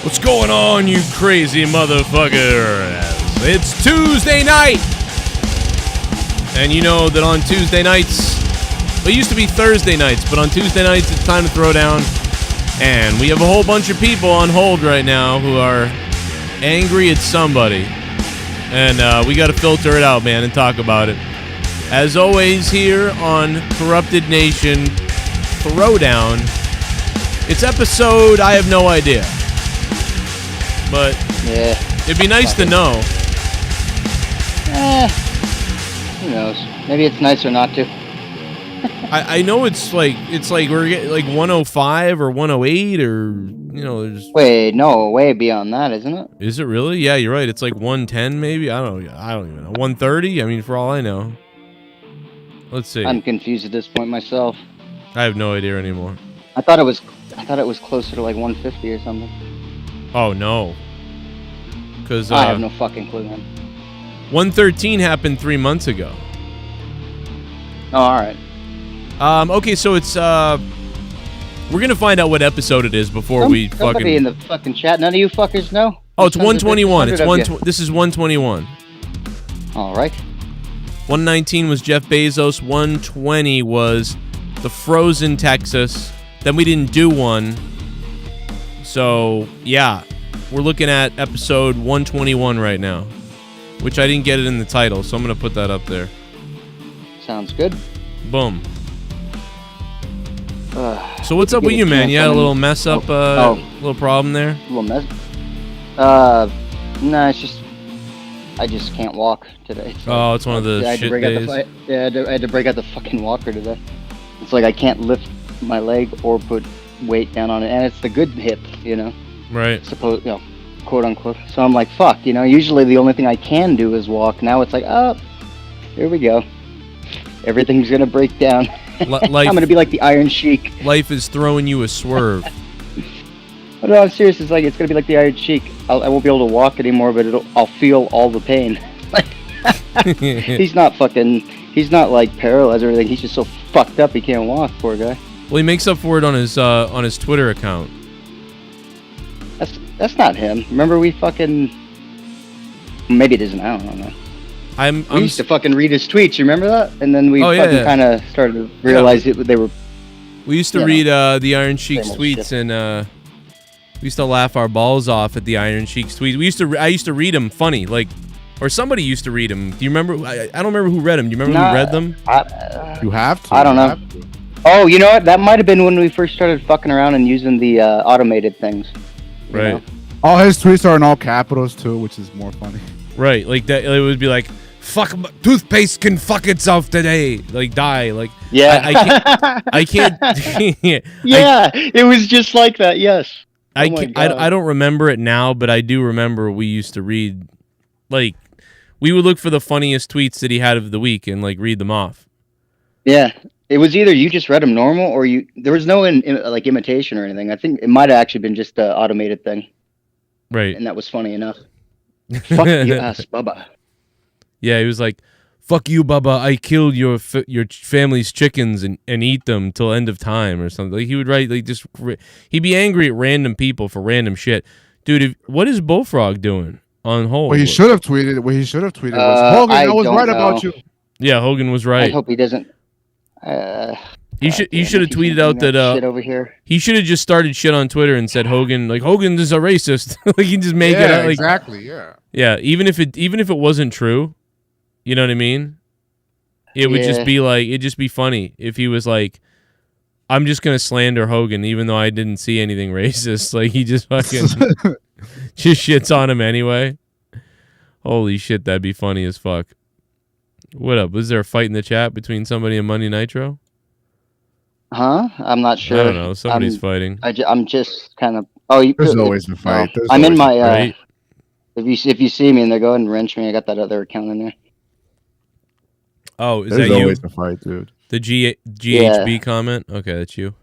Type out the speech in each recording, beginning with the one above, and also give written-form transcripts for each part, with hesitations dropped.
What's going on, you crazy motherfucker? It's Tuesday night! And you know that on Tuesday nights, well, it used to be Thursday nights, but on Tuesday nights it's time to throw down. And we have a whole bunch of people on hold right now who are angry at somebody. And we got to filter it out, man, and talk about it. As always, here on Corrupted Nation Throwdown, it's episode, I have no idea. But yeah, it'd be nice to know. Who knows? Maybe it's nicer not to. I know it's like we're getting like 105 or 108 or there's way beyond that, isn't it? Is it really? Yeah, you're right. It's like 110 maybe. I don't even know. 130. I mean, for all I know. Let's see. I'm confused at this point myself. I have no idea anymore. I thought it was closer to like 150 or something. Oh no. Because I have no fucking clue, man. 113 happened 3 months ago. Oh, all right. Okay, so it's we're gonna find out what episode it is before we fucking. Somebody in the fucking chat. None of you fuckers know. Oh, it's 121. It's This is 121. All right. 119 was Jeff Bezos. 120 was the Frozen Texas. Then we didn't do one. So yeah, we're looking at episode 121 right now, which I didn't get it in the title, so I'm gonna put that up there. Sounds good. Boom. So what's up with you, man? You had a little mess up, little problem there? A little mess? Nah, it's just, I just can't walk today. So it's one of the shit days? I had to break out the fucking walker today. It's like I can't lift my leg or put weight down on it, and it's the good hip, Right. Quote unquote. So I'm like, fuck, usually the only thing I can do is walk. Now it's like, oh, here we go. Everything's gonna break down. Life, I'm gonna be like the Iron Sheik. Life is throwing you a swerve. Oh, no, I'm serious. It's gonna be like the Iron Sheik. I won't be able to walk anymore, but I'll feel all the pain. He's not like paralyzed or anything. He's just so fucked up he can't walk. Poor guy. Well, he makes up for it on his Twitter account. That's not him. Remember we fucking. Maybe it isn't. I don't know. We used to fucking read his tweets. You remember that? And then we kind of started to realize they were. We used to read the Iron Sheik's tweets, and we used to laugh our balls off at the Iron Sheik's tweets. I used to read them funny, or somebody used to read them. Do you remember? I don't remember who read them. Do you remember who read them? You have to. I don't know. Oh, you know what? That might have been when we first started fucking around and using the automated things. Right. All his tweets are in all capitals too, which is more funny. Right, like that. It would be like, "Fuck, toothpaste can fuck itself today." Like die. Like yeah. I can't. Yeah, it was just like that. Yes. I don't remember it now, but I do remember we used to read. Like, we would look for the funniest tweets that he had of the week and read them off. Yeah. It was either you just read them normal or there was no imitation or anything. I think it might have actually been just an automated thing. Right. And that was funny enough. Fuck you, ass Bubba. Yeah, he was like, "Fuck you, Bubba. I killed your family's chickens and eat them till end of time," or something. Like, he would write, he'd be angry at random people for random shit. Dude, what is Bullfrog doing on hold? What he should have tweeted was, "Hogan, I was right about you." Yeah, Hogan was right. I hope he doesn't. He should have tweeted out that shit over here. He should have just started shit on Twitter and said Hogan is a racist. He just make it out exactly. Yeah, even if it wasn't true, you know what I mean? It would just be it'd just be funny if he was like, "I'm just gonna slander Hogan even though I didn't see anything racist." Like, he just fucking just shits on him anyway. Holy shit, that'd be funny as fuck. What up? Was there a fight in the chat between somebody and Monday Nitro? Huh? I'm not sure. I don't know. Somebody's fighting. I'm just kind of. Oh, there's always a fight. I'm in my. Right? If you see me and they go ahead and wrench me, I got that other account in there. Oh, is there's that you? There's always a fight, dude. The GHB comment? Okay, that's you.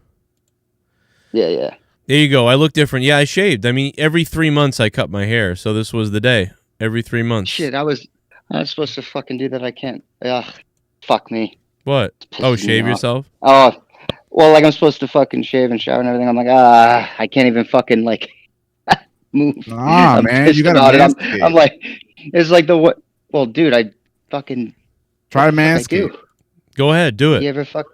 Yeah. There you go. I look different. Yeah, I shaved. I mean, every 3 months I cut my hair, so this was the day. Every 3 months. Shit, I was supposed to fucking do that. I can't. Ugh, fuck me. What? Oh, shave yourself? Oh, well, I'm supposed to fucking shave and shower and everything. I'm like, I can't even fucking move. Nah, I'm man, pissed you gotta about it. manscape. I'm like, it's like the what? Well, dude, I fucking Try what the fuck I manscape. do. Go ahead, do it. You ever fuck?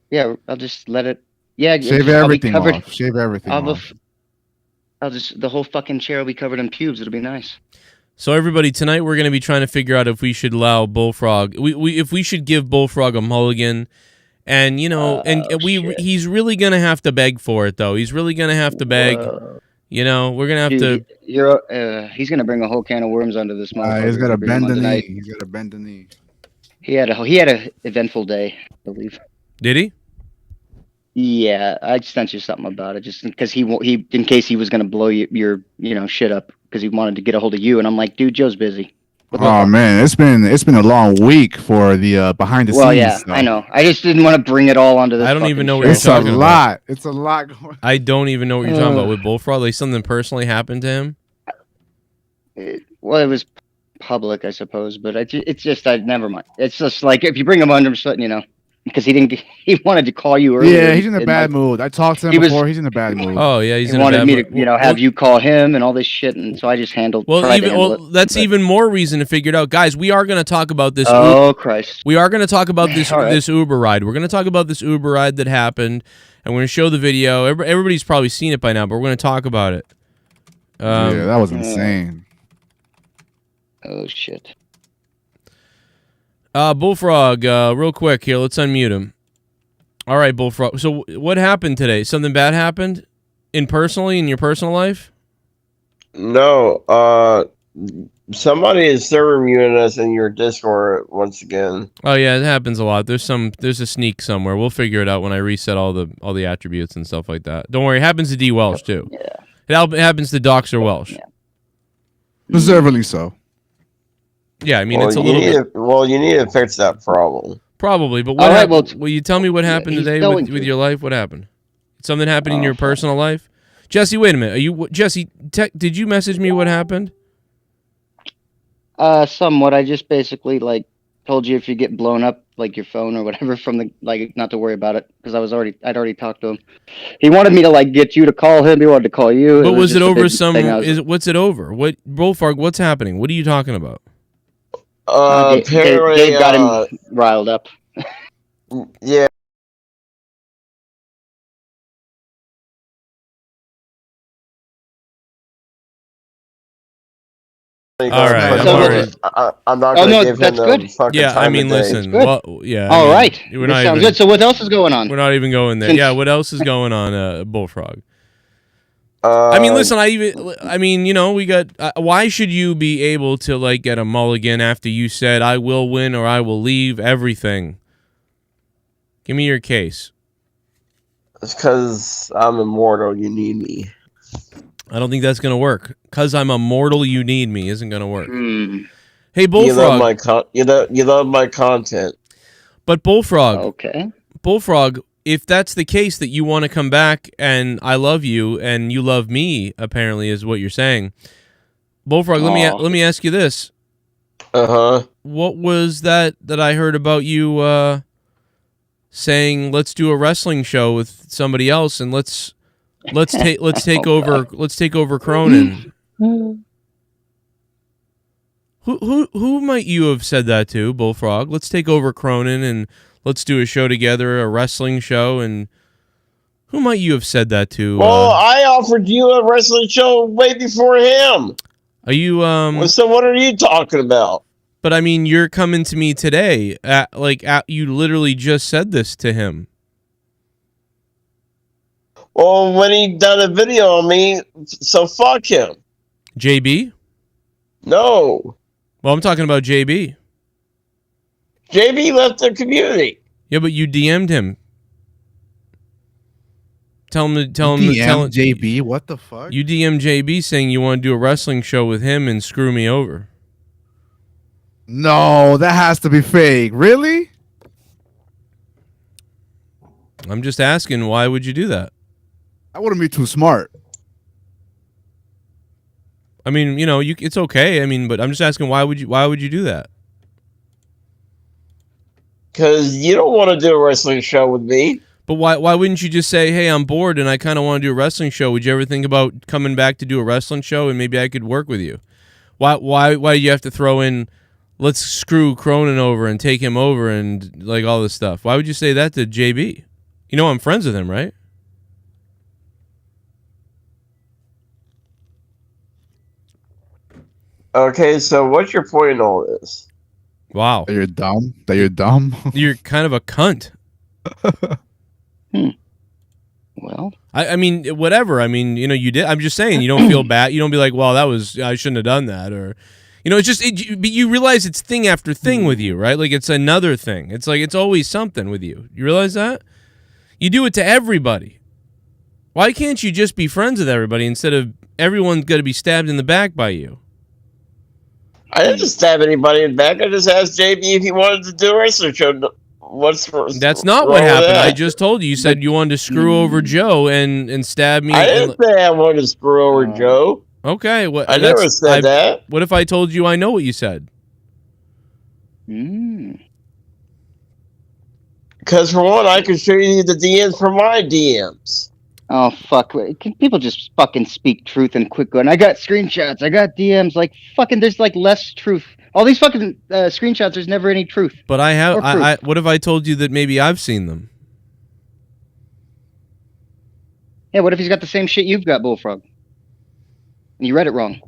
Yeah, I'll just let it. Yeah, Shave everything off. Shave everything off. I'll just the whole fucking chair will be covered in pubes. It'll be nice. So everybody, tonight we're going to be trying to figure out if we should allow Bullfrog, if we should give Bullfrog a mulligan, and he's really going to have to beg for it though. He's really going to have to beg. You know, we're going to have to. He's going to bring a whole can of worms under this motherfucker. He's got to bend the knee. He's got to bend the knee. He had a eventful day, I believe. Did he? Yeah, I sent you something about it, just because he in case he was going to blow your shit up because he wanted to get a hold of you, and I'm like, dude, Joe's busy. Oh man, it's been a long week for the behind the scenes. Well, yeah, stuff. I know. I just didn't want to bring it all onto this. I don't even know what show. you're talking about. It's a lot going. I don't even know what you're talking about with Bullfrog. Like something personally happened to him. It was public, I suppose, but it's just never mind. It's just like if you bring him under, because he wanted to call you earlier. Yeah, he's in a bad mood. I talked to him before. He's in a bad mood. Oh yeah, he wanted me to have you call him and all this shit, and so I just handled. That's even more reason to figure it out, guys. We are going to talk about this. Oh Christ! We are going to talk about this right. this Uber ride. We're going to talk about this Uber ride that happened, and we're going to show the video. Everybody's probably seen it by now, but we're going to talk about it. Yeah, that was insane. Oh shit. Bullfrog, real quick here. Let's unmute him. All right, Bullfrog. So what happened today? Something bad happened in your personal life? No. Somebody is server muting us in your Discord once again. Oh yeah, it happens a lot. There's a sneak somewhere. We'll figure it out when I reset all the attributes and stuff like that. Don't worry. It happens to D Welsh too. Yeah. It happens to Doxer Welsh. Yeah. Deservedly so. Yeah, I mean it's a little bit. You need to fix that problem. Probably, but what happened? Will you tell me what happened today with your life? What happened? Something happened in your personal life? Jesse, wait a minute. Jesse, did you message me what happened? Somewhat. I just basically told you if you get blown up your phone or whatever from the not to worry about it because I'd already talked to him. He wanted me to get you to call him. He wanted to call you. But was it over what's it over? What Bullfrog? What's happening? What are you talking about? Apparently, Dave got him riled up. Yeah. All right, I'm not going to give him the fucking time. I mean, listen. Well, yeah. All right. That sounds good. So what else is going on? We're not even going there. Yeah. What else is going on, Bullfrog? I mean, listen. We got. Why should you be able to get a mulligan after you said I will win or I will leave everything? Give me your case. It's because I'm immortal. You need me. I don't think that's gonna work. Cause I'm immortal, you need me isn't gonna work. Hey, Bullfrog. You love my content. But Bullfrog. Okay. Bullfrog. If that's the case that you want to come back and I love you and you love me, apparently is what you're saying. Bullfrog, let me ask you this. What was that I heard about you saying let's do a wrestling show with somebody else and let's take over Cronin? Who might you have said that to, Bullfrog? Let's take over Cronin and let's do a show together, a wrestling show, and who might you have said that to? Well, I offered you a wrestling show way before him. Are you So what are you talking about? But I mean, you're coming to me today. You literally just said this to him. Well, when he done a video on me, so fuck him. JB? No. Well, I'm talking about JB. JB left the community. Yeah, but you DM'd him. Tell him JB. What the fuck? You DM JB saying you want to do a wrestling show with him and screw me over. No, that has to be fake. Really? I'm just asking, why would you do that? That wouldn't be too smart. I mean, it's okay. I mean, but I'm just asking, why would you do that? Because you don't want to do a wrestling show with me. But why wouldn't you just say, hey, I'm bored and I kind of want to do a wrestling show. Would you ever think about coming back to do a wrestling show and maybe I could work with you? Why do you have to throw in, let's screw Cronin over and take him over and like all this stuff? Why would you say that to JB? You know I'm friends with him, right? Okay, so what's your point in all this? Wow. That you're dumb? That you're dumb? You're kind of a cunt. Well, I mean, whatever. I mean, you did. I'm just saying, you don't feel bad. You don't be like, well, I shouldn't have done that. Or, it's just, but you realize it's thing after thing with you, right? Like it's another thing. It's like, it's always something with you. You realize that? You do it to everybody. Why can't you just be friends with everybody instead of everyone's going to be stabbed in the back by you? I didn't stab anybody in the back. I just asked JB if he wanted to do a wrestling show. That's not what happened. I just told you. You said you wanted to screw over Joe and stab me. I didn't say I wanted to screw over Joe. Okay. I never said that. What if I told you I know what you said? Because for one, I can show you the DMs from my DMs. Oh, fuck. Can people just fucking speak truth and quick go? And I got screenshots. I got DMs. Like, fucking, there's like less truth. All these fucking screenshots, there's never any truth. But I have. What if I told you that maybe I've seen them? Yeah, what if he's got the same shit you've got, Bullfrog? And you read it wrong.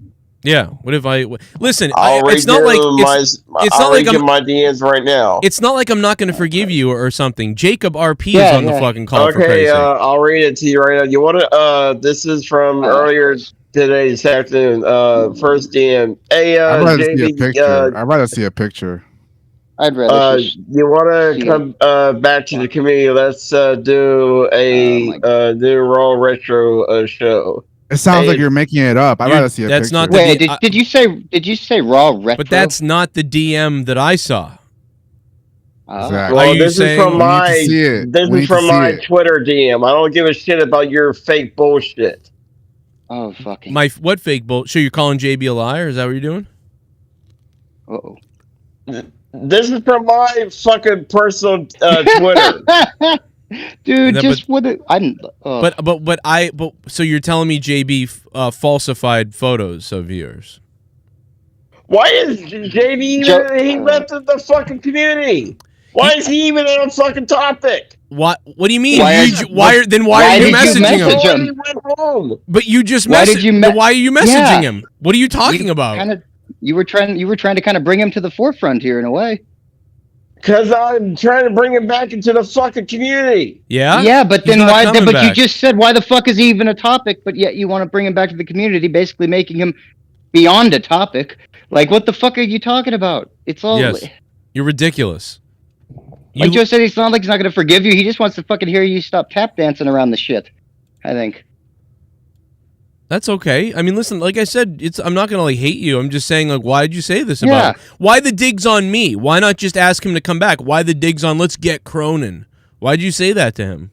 Yeah. What if I listen? It's not like I'm my DMs right now. It's not like I'm not going to forgive you or something. Jacob RP is on the fucking call. Okay, I'll read it to you right now. You want to? This is from earlier today, this afternoon. First DM. Hey, I'd rather see a picture. I'd rather see a picture. I'd rather. You want to come back to the community? Let's do a new Raw Retro show. It sounds like you're making it up. I'd rather see a picture. That's not. Wait, did you say Raw Retro? But that's not the DM that I saw. Exactly. Well, this is from my Twitter DM. I don't give a shit about your fake bullshit. Oh, fucking. What fake bullshit? So you're calling JB a liar? Is that what you're doing? Uh-oh. This is from my fucking personal Twitter. Dude, what? But so you're telling me JB falsified photos of yours? Why is JB even? He left the fucking community. Why is he even on a fucking topic? What do you mean? Why are you messaging him? But you just messaged. Why are you messaging him? What are you talking about? You were trying to kind of bring him to the forefront here in a way. Because I'm trying to bring him back into the fucking community. Yeah? Yeah, but then why? But you just said, why the fuck is he even a topic? But yet you want to bring him back to the community, basically making him beyond a topic. Like, what the fuck are you talking about? It's all... Yes. You're ridiculous. Like Joe said, it's not like he's not going to forgive you. He just wants to fucking hear you stop tap dancing around the shit, I think. That's okay. I mean, listen, like I said, I'm not going to hate you. I'm just saying, why did you say this about him? Why the digs on me? Why not just ask him to come back? Why the digs on let's get Cronin? Why did you say that to him?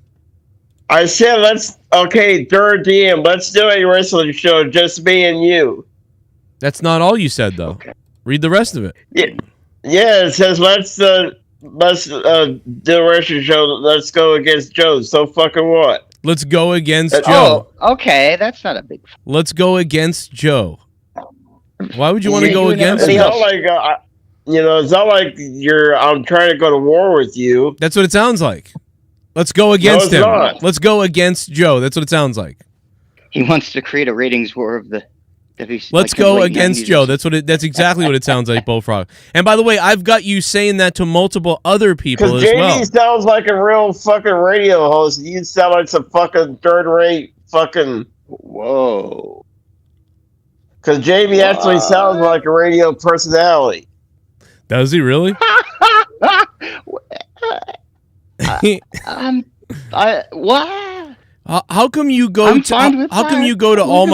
I said, third DM, let's do a wrestling show, just me and you. That's not all you said, though. Okay. Read the rest of it. Yeah, it says, let's do a wrestling show, let's go against Joe. So fucking what? Let's go against Joe. Oh, okay, that's not a big... Let's go against Joe. Why would you want to go against him? It's not like, it's not like I'm trying to go to war with you. That's what it sounds like. Let's go against him. Let's go against Joe. That's what it sounds like. He wants to create a ratings war of the... Let's go against Joe. That's exactly what it sounds like, Bullfrog. And by the way, I've got you saying that to multiple other people as well. Because JD sounds like a real fucking radio host. You sound like some fucking third-rate fucking... Whoa. Because JB actually sounds like a radio personality. Does he really? What? How come you go to all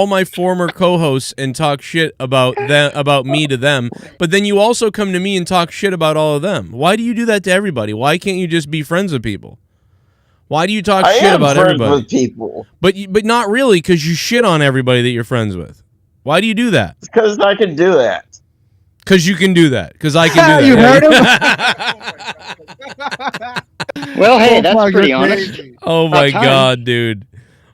my former co-hosts and talk shit about me to them, but then you also come to me and talk shit about all of them? Why do you do that to everybody? Why can't you just be friends with people? Why do you talk shit about everybody? I am friends with people. But not really, because you shit on everybody that you're friends with. Why do you do that? Because I can do that. Because you can do that. Because I can do that. You heard him? Well, hey, that's pretty honest. Oh my God, dude.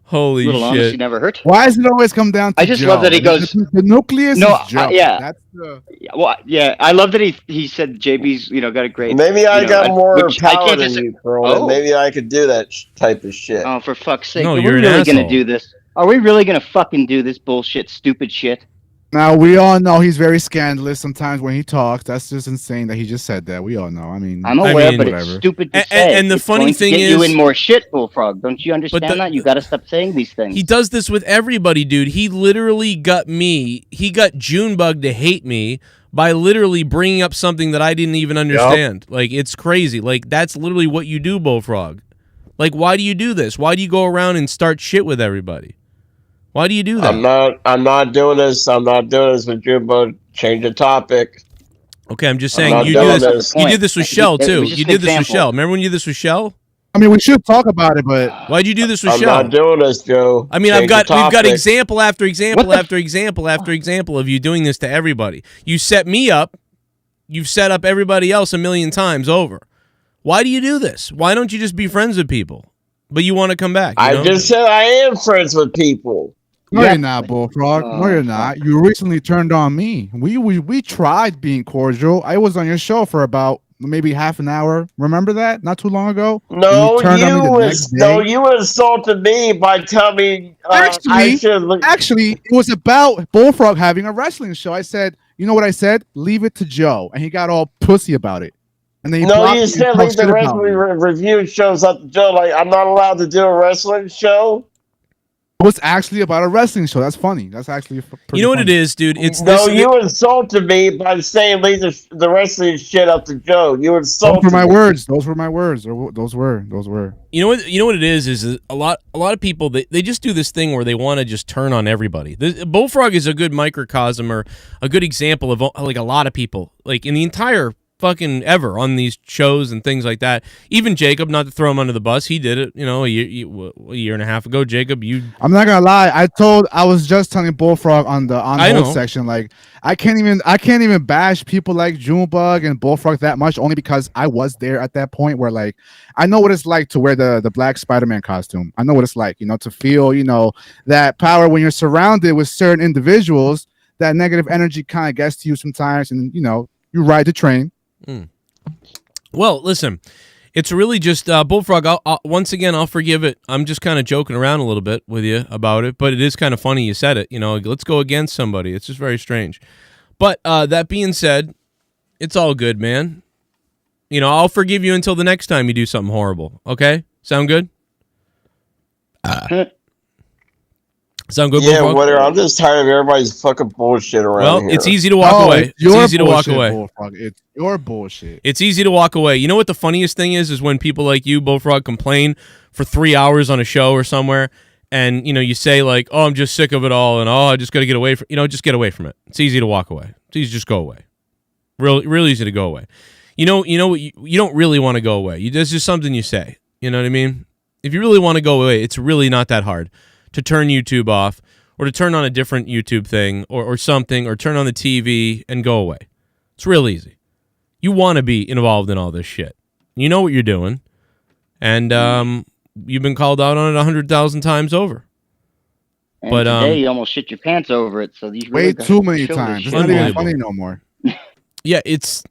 Holy little shit. honesty never hurt. Why does it always come down to I just Joe? love that he goes. The nucleus is Joe. Yeah. That's the. Well, yeah, I love that he said JB's got a great. Maybe I got more power than just, you, Corona. Maybe I could do that type of shit. Oh, for fuck's sake! No, Are you're we an really asshole. gonna do this? Are we really gonna fucking do this bullshit, stupid shit? Now, we all know he's very scandalous sometimes when he talks. That's just insane that he just said that. We all know. I mean, I'm aware, but whatever. it's stupid to say. And the it's funny going thing to get is, you in more shit, Bullfrog. Don't you understand that? You got to stop saying these things. He does this with everybody, dude. He literally got me. He got Junebug to hate me by literally bringing up something that I didn't even understand. Yep. Like, it's crazy. Like, that's literally what you do, Bullfrog. Like, why do you do this? Why do you go around and start shit with everybody? Why do you do that? I'm not doing this. I'm not doing this with you, but change the topic. Okay, I'm just saying you do this. You did this with Shell too. You did this with Shell. Remember when you did this with Shell? I mean, we should talk about it, but why'd you do this with Shell? I'm not doing this, Joe. I mean, we've got example after example after example after example of you doing this to everybody. You set me up. You've set up everybody else a million times over. Why do you do this? Why don't you just be friends with people? But you want to come back. I just said I am friends with people. No, you're not, Bullfrog. No, you're not. You recently turned on me. We tried being cordial. I was on your show for about maybe half an hour. Remember that? Not too long ago. No, you insulted me by telling me. Actually, it was about Bullfrog having a wrestling show. I said, you know what I said? Leave it to Joe, and he got all pussy about it. And then you said leave the wrestling review shows up to Joe. Like, I'm not allowed to do a wrestling show. It was actually about a wrestling show. That's funny. That's actually you know what funny. It is, dude. It's you insulted me by saying leave the wrestling shit up to Joe. You insulted. Those were my words. Those were my words. Those were. You know what it is a lot of people they just do this thing where they want to just turn on everybody. Bullfrog is a good microcosm or a good example of like a lot of people like in the entire fucking ever on these shows and things like that. Even Jacob, not to throw him under the bus, he did it, a year and a half ago. Jacob, I'm not gonna lie. I was just telling Bullfrog on the hold section, like I can't even bash people like Junebug and Bullfrog that much, only because I was there at that point where like I know what it's like to wear the black Spider-Man costume. I know what it's like, to feel, that power when you're surrounded with certain individuals. That negative energy kind of gets to you sometimes, and you ride the train. Well, listen, it's really just Bullfrog. Once again, I'll forgive it. I'm just kind of joking around a little bit with you about it, but it is kind of funny you said it. Let's go against somebody. It's just very strange. But that being said, it's all good, man. I'll forgive you until the next time you do something horrible. Okay? Sound good? Sound good, yeah, Bullfrog? whatever. I'm just tired of everybody's fucking bullshit around here. Well, it's easy to walk away. It's easy to walk away. Bullfrog. It's your bullshit. It's easy to walk away. You know what the funniest thing is when people like you, Bullfrog, complain for 3 hours on a show or somewhere, and you say like, "Oh, I'm just sick of it all," and "Oh, I just got to get away from," just get away from it. It's easy to walk away. It's easy to just go away. Real easy to go away. You don't really want to go away. There's just something you say. You know what I mean? If you really want to go away, it's really not that hard to turn YouTube off or to turn on a different YouTube thing or something, or turn on the TV and go away. It's real easy. You want to be involved in all this shit. You know what you're doing. And you've been called out on it 100,000 times over. And but today you almost shit your pants over it. So you way too many times. It's not even funny no more. Yeah, it's,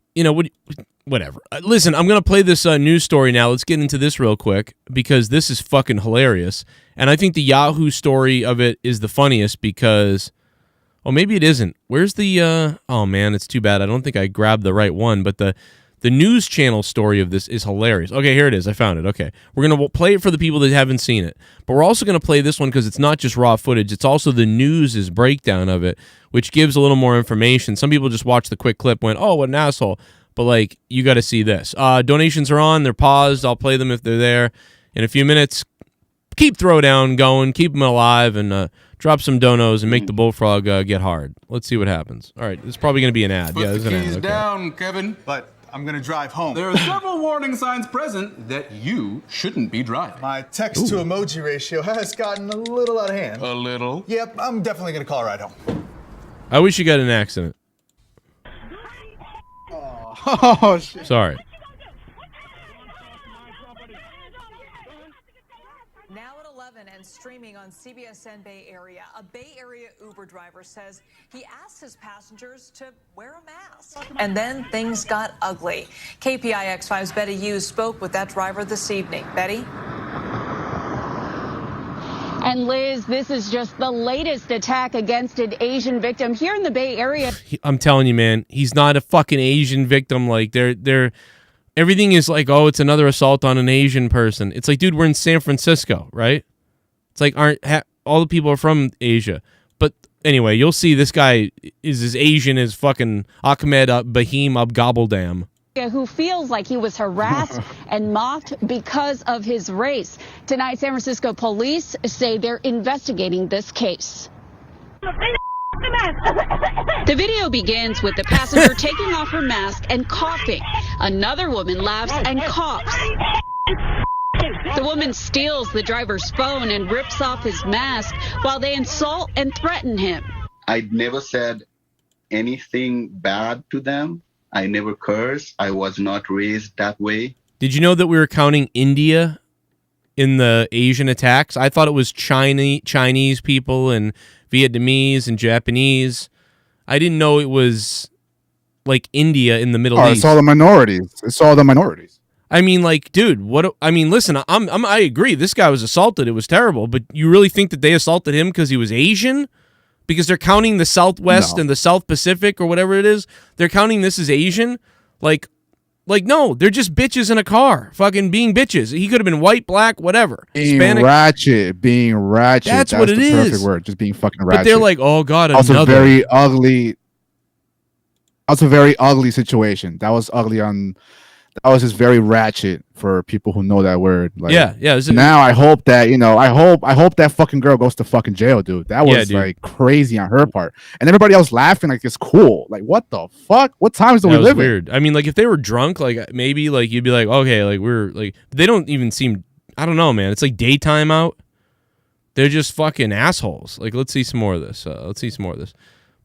whatever. Listen, I'm going to play this news story now. Let's get into this real quick because this is fucking hilarious. And I think the Yahoo story of it is the funniest because, well, maybe it isn't. Where's the, oh man, it's too bad. I don't think I grabbed the right one, but the news channel story of this is hilarious. Okay, here it is. I found it. Okay. We're going to play it for the people that haven't seen it. But we're also going to play this one because it's not just raw footage. It's also the news' breakdown of it, which gives a little more information. Some people just watch the quick clip, went, oh, what an asshole. But, like, you got to see this. Donations are on. They're paused. I'll play them if they're there in a few minutes. Keep Throwdown going. Keep them alive and drop some donos and make the Bullfrog get hard. Let's see what happens. All right. It's probably going to be an ad. Put there's the an keys ad. Okay. down, Kevin. But I'm going to drive home. There are several warning signs present that you shouldn't be driving. My text-to-emoji ratio has gotten a little out of hand. A little? Yep, I'm definitely going to call a ride home. I wish you got in an accident. Oh shit. Sorry. Now at 11 and streaming on CBSN Bay Area, a Bay Area Uber driver says he asked his passengers to wear a mask. And then things got ugly. KPIX5's Betty Hughes spoke with that driver this evening. Betty? And Liz, this is just the latest attack against an Asian victim here in the Bay Area. I'm telling you, man, he's not a fucking Asian victim. Like, they're everything is like, oh, it's another assault on an Asian person. It's like, dude, we're in San Francisco, right? It's like, all the people are from Asia. But anyway, you'll see this guy is as Asian as fucking Ahmed Bahim Abgabaldam. Who feels like he was harassed and mocked because of his race. Tonight, San Francisco police say they're investigating this case. The video begins with the passenger taking off her mask and coughing. Another woman laughs and coughs. The woman steals the driver's phone and rips off his mask while they insult and threaten him. I never said anything bad to them. I never curse. I was not raised that way. Did you know that we were counting India in the Asian attacks? I thought it was Chinese people and Vietnamese and Japanese. I didn't know it was like India in the Middle East. It's all the minorities. It's all the minorities. I mean, like, dude, what? I mean, listen, I agree. This guy was assaulted. It was terrible. But you really think that they assaulted him because he was Asian? Because they're counting the Southwest and the South Pacific or whatever it is. They're counting this as Asian. Like, no, they're just bitches in a car, fucking being bitches. He could have been white, black, whatever. Being Hispanic. Being ratchet. That's what it is. Perfect word. Just being fucking ratchet. But they're like, oh god, also another. very ugly. Also, very ugly situation. That was ugly on. That was just very ratchet for people who know that word. Like, yeah. Now I hope that I hope that fucking girl goes to fucking jail, dude. That was like crazy on her part, and everybody else laughing like it's cool. Like, what the fuck? What times do we live in? Weird. I mean, like if they were drunk, like maybe like you'd be like, okay, like we're like they don't even seem. I don't know, man. It's like daytime out. They're just fucking assholes. Like, let's see some more of this.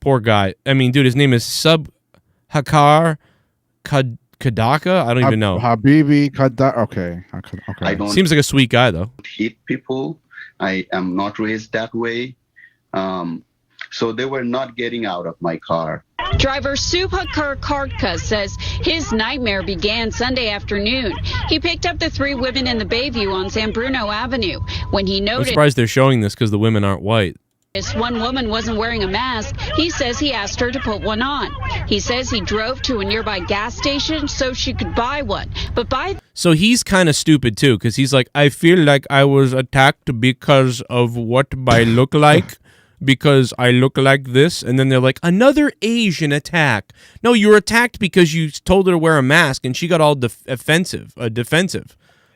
Poor guy. I mean, dude, his name is Subhakar Kadaka? I don't even know. Habibi Kadaka. Okay. I don't Seems like a sweet guy, though. hit people. I am not raised that way. So they were not getting out of my car. Driver Subhakar Kartka says his nightmare began Sunday afternoon. He picked up the three women in the Bayview on San Bruno Avenue when he I'm noticed surprised they're showing this because the women aren't white. one woman wasn't wearing a mask. He says he asked her to put one on. He says he drove to a nearby gas station so she could buy one. So he's kind of stupid too, because he's like, I feel like I was attacked because of what I look like, because I look like this. And then they're like, another Asian attack. No, you were attacked because you told her to wear a mask and she got all defensive.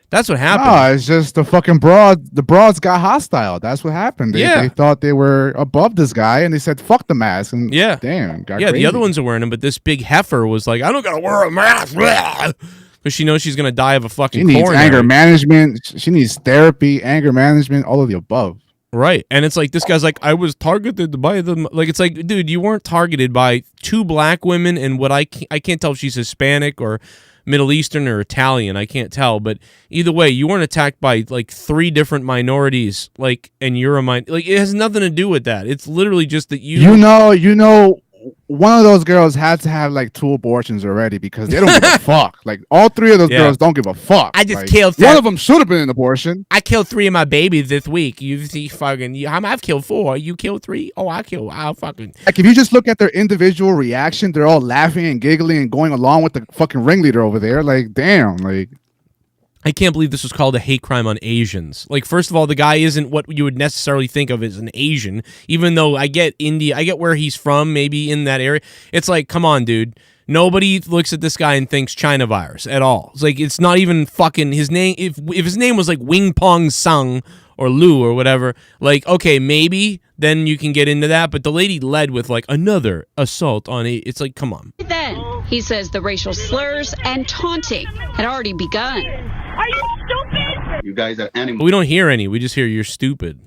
That's what happened. No, it's just the fucking broad. The broads got hostile. That's what happened. They thought they were above this guy, and they said, "Fuck the mask." And damn, got crazy. The other ones are wearing them, but this big heifer was like, "I don't gotta wear a mask," because she knows she's gonna die of a fucking. She needs coronary. anger management. She needs therapy, anger management, all of the above. Right, and it's like this guy's like, I was targeted by them. Like, it's like, dude, you weren't targeted by two black women, and what I can't tell if she's Hispanic or Middle Eastern or Italian. I can't tell, but either way, you weren't attacked by like three different minorities. Like, and you're a like, it has nothing to do with that. It's literally just that you know, one of those girls had to have like 2 abortions already because they don't give a fuck. Like all 3 of those girls don't give a fuck. I just like, killed. One of them should have been an abortion. I killed 3 of my babies this week. You see, fucking, I've killed 4. You killed 3. Oh, I'll fucking. Like if you just look at their individual reaction, they're all laughing and giggling and going along with the fucking ringleader over there. Like damn, like. I can't believe this was called a hate crime on Asians. Like, first of all, the guy isn't what you would necessarily think of as an Asian, even though I get India, I get where he's from, maybe in that area. It's like, come on, dude. Nobody looks at this guy and thinks China virus at all. It's like, it's not even fucking his name. If his name was like Wing Pong Sung or Lu or whatever, like, okay, maybe then you can get into that. But the lady led with like another assault on it. It's like, come on. Then he says the racial slurs and taunting had already begun. Are you stupid? You guys are animals. We don't hear any. We just hear you're stupid.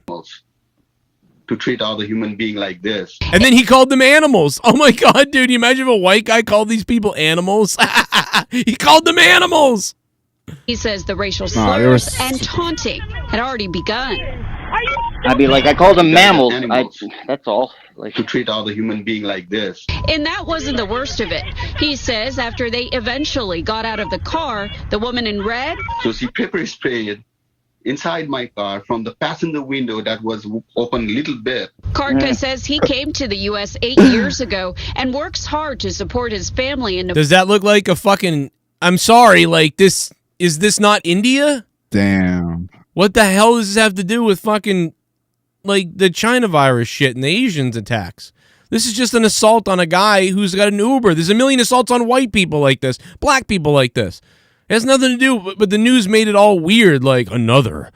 to treat other human being like this. And then he called them animals. Oh my God, dude! You imagine if a white guy called these people animals? He called them animals. He says the racial slurs and taunting had already begun. I'd be like, I called them mammals. That's all. Like, to treat other human being like this. And that wasn't the worst of it. He says after they eventually got out of the car, the woman in red. So she pepper sprayed inside my car from the passenger window that was open a little bit. Kartka says he came to the U.S. 8 years ago and works hard to support his family. In Does that look like a fucking... I'm sorry, like this... Is this not India? Damn. What the hell does this have to do with fucking... like the China virus shit and the Asians attacks? This is just an assault on a guy who's got an Uber. There's a million assaults on white people like this, black people like this. It has nothing to do, but the news made it all weird, like another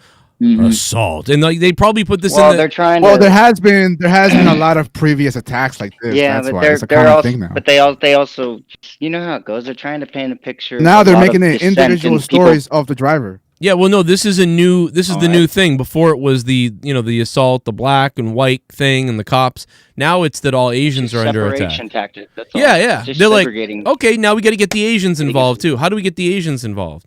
assault, and like they probably put this in. They're trying. Well, there has been a lot of previous attacks like this. Yeah, that's but why it's a common thing now. But they also, you know how it goes. They're trying to paint a picture. Now they're making it individual stories of the driver. Yeah, well, no, this is the new thing. Before it was the assault, the black and white thing, and the cops. Now it's that all Asians are under attack. Separation tactic. That's all. Yeah. Just they're like, segregating. okay, now we got to get the Asians involved too. How do we get the Asians involved?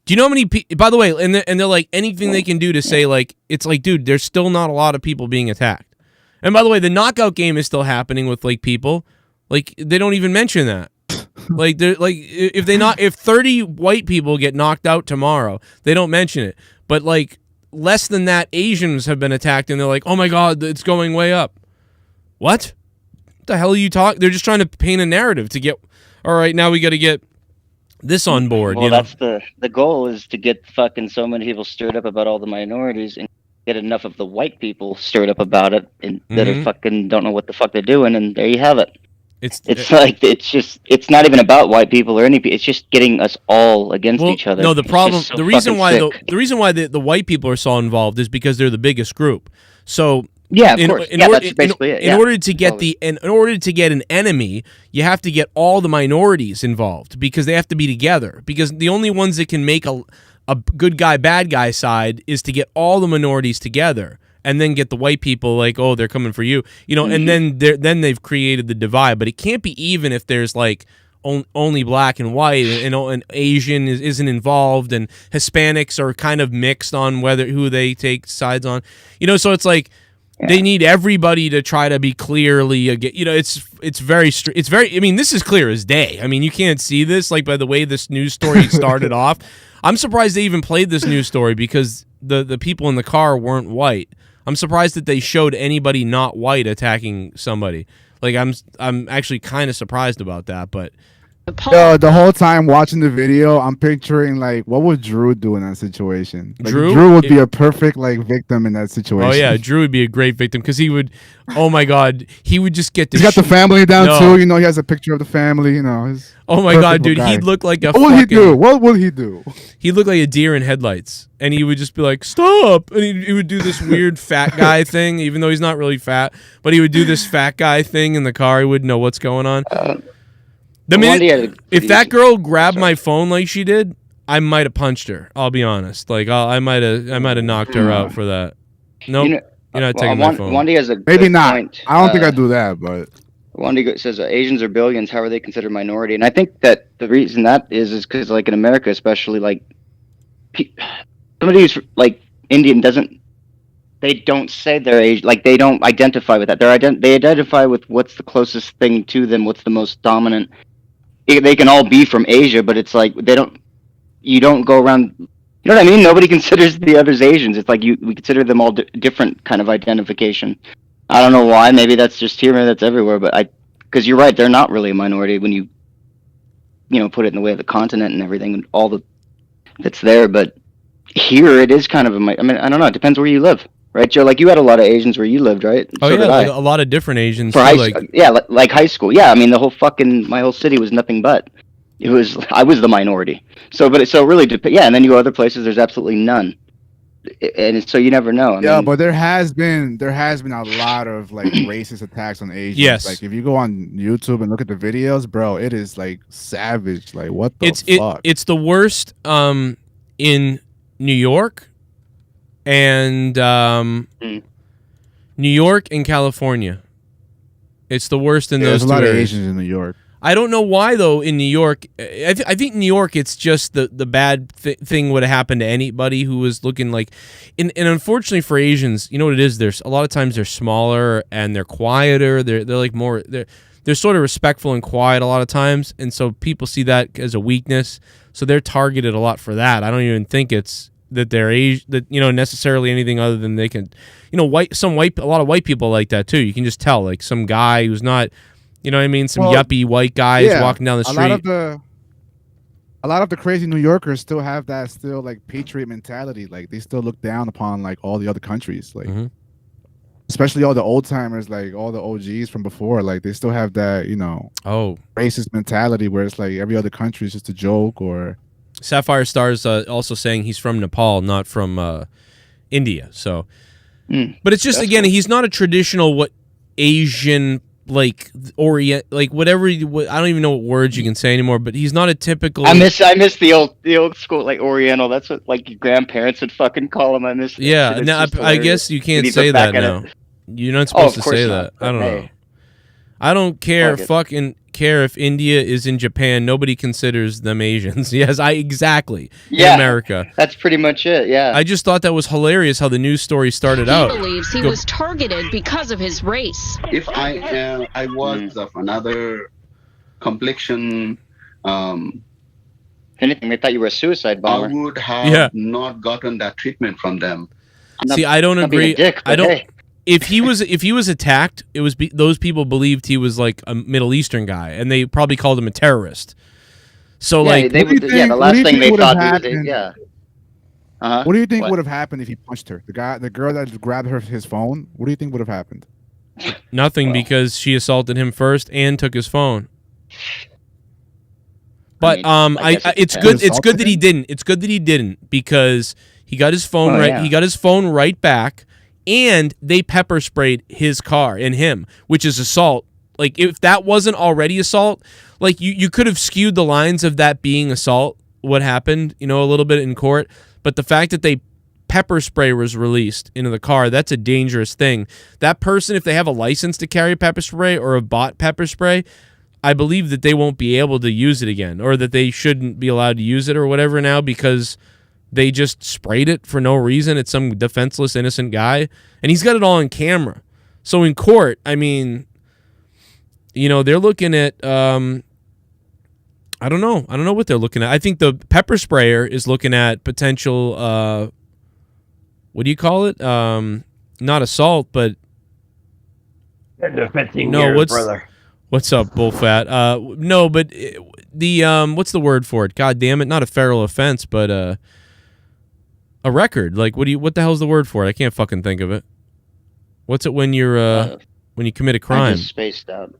Do you know how many people? By the way, and they're like anything they can do to say like it's like, dude, there's still not a lot of people being attacked. And by the way, the knockout game is still happening with like people. Like they don't even mention that. Like they're like if 30 white people get knocked out tomorrow, they don't mention it. But like less than that, Asians have been attacked, and they're like, oh my God, it's going way up. What the hell are you talking? They're just trying to paint a narrative to get. All right, now we got to get this on board. Well, you know? that's the goal is to get fucking so many people stirred up about all the minorities and get enough of the white people stirred up about it and that are fucking don't know what the fuck they're doing, and there you have it. It's like it's not even about white people or anything. It's just getting us all against each other. No, the problem, so the reason why the white people are so involved is because they're the biggest group. So yeah, of course. That's basically it. In order to get in order to get an enemy, you have to get all the minorities involved because they have to be together. Because the only ones that can make a good guy bad guy side is to get all the minorities together. And then get the white people like, oh, they're coming for you, and then they've created the divide. But it can't be even if there's like only black and white, and Asian isn't involved, and Hispanics are kind of mixed on who they take sides on, So it's like they need everybody to try to be clearly, it's very. I mean, this is clear as day. I mean, you can't see this like by the way this news story started off. I'm surprised they even played this news story because the people in the car weren't white. I'm surprised that they showed anybody not white attacking somebody. Like I'm actually kind of surprised about that, but Yo, the whole time watching the video, I'm picturing like what would Drew do in that situation? Like, Drew would be a perfect like victim in that situation. Oh yeah, Drew would be a great victim because he would. Oh my God, he would just get. He's got the family down too. He has a picture of the family. Oh my God, dude, he'd look like a. What would he do? What would he do? He'd look like a deer in headlights, and he would just be like, "Stop!" And he would do this weird fat guy thing, even though he's not really fat. But he would do this fat guy thing in the car. He wouldn't know what's going on. If that girl grabbed my phone like she did, I might have punched her. I'll be honest. Like I might have knocked her out for that. Nope, you're not taking my phone. Wandy has a maybe not. Point. I don't think I'd do that, but Wandy says Asians are billions. How are they considered minority? And I think that the reason that is because like in America, especially like somebody who's like Indian they don't say they're Asian. Like they don't identify with that. They identify with what's the closest thing to them. What's the most dominant. They can all be from Asia, but it's like you don't go around, you know what I mean? Nobody considers the others Asians. It's like we consider them all different kind of identification. I don't know why. Maybe that's just here, maybe that's everywhere, but because you're right, they're not really a minority when you put it in the way of the continent and everything and all that's there. But here it is kind of I don't know. It depends where you live. Right, Joe? Like you had a lot of Asians where you lived, right? Oh, yeah, like a lot of different Asians. For like high school. Yeah, I mean, my whole city was nothing but. I was the minority. So it really depends. Yeah, and then you go other places, there's absolutely none. And so you never know. I mean, but there has been a lot of like racist attacks on Asians. Yes. Like if you go on YouTube and look at the videos, bro, it is like savage. Like what the fuck? It's the worst in New York. And New York and California. It's the worst in those two areas. There's a lot of Asians in New York. I don't know why, though, in New York. I think New York, it's just the bad thing would have happened to anybody who was looking like... And unfortunately for Asians, you know what it is? There's a lot of times they're smaller and they're quieter. They're like more... They're sort of respectful and quiet a lot of times, and so people see that as a weakness. So they're targeted a lot for that. I don't even think it's that they're necessarily anything other than they can... a lot of white people like that, too. You can just tell, like, some guy who's not... You know what I mean? Some yuppie white guys walking down the street. A lot of the crazy New Yorkers still have that like patriot mentality. Like they still look down upon like all the other countries. Like especially all the old timers, like all the OGs from before. Like they still have that, racist mentality where it's like every other country is just a joke. Or Sapphire Star's also saying he's from Nepal, not from India. So, but it's just again, he's not a traditional Asian. Like Orient, like whatever. I don't even know what words you can say anymore. But he's not a typical. I miss the old school like Oriental. That's what like your grandparents would fucking call him. I miss. Yeah, now I guess you can't say that now. You're not supposed to say that. I don't know. I don't care. Fucking care if India is in Japan. Nobody considers them Asians. Yes, exactly. Yeah, in America. That's pretty much it. Yeah. I just thought that was hilarious how the news story started out. He believes he was targeted because of his race. If I was of another complexion, anything, they thought you were a suicide bomber. I would have not gotten that treatment from them. See, I don't agree. I don't. Hey. If he was attacked, it was those people believed he was like a Middle Eastern guy, and they probably called him a terrorist. So like, the last thing they thought was, yeah. What do you think would have happened if he punched her? The girl that grabbed his phone. What do you think would have happened? Nothing, because she assaulted him first and took his phone. But it's good. It's good that he didn't. It's good that he didn't, because he got his phone right. Yeah. He got his phone right back. And they pepper sprayed his car and him, which is assault. Like, if that wasn't already assault, like, you could have skewed the lines of that being assault, what happened, a little bit in court. But the fact that they pepper spray was released into the car, that's a dangerous thing. That person, if they have a license to carry pepper spray or have bought pepper spray, I believe that they won't be able to use it again, or that they shouldn't be allowed to use it or whatever now, because they just sprayed it for no reason. It's some defenseless, innocent guy. And he's got it all on camera. So in court, I mean, they're looking at, I don't know. I don't know what they're looking at. I think the pepper sprayer is looking at potential, what do you call it? Not assault, but... What's up, Bullfat? No, but what's the word for it? God damn it. Not a federal offense, but... a record, like what the hell's the word for it? I can't fucking think of it. What's it when you're when you commit a crime? I just spaced out.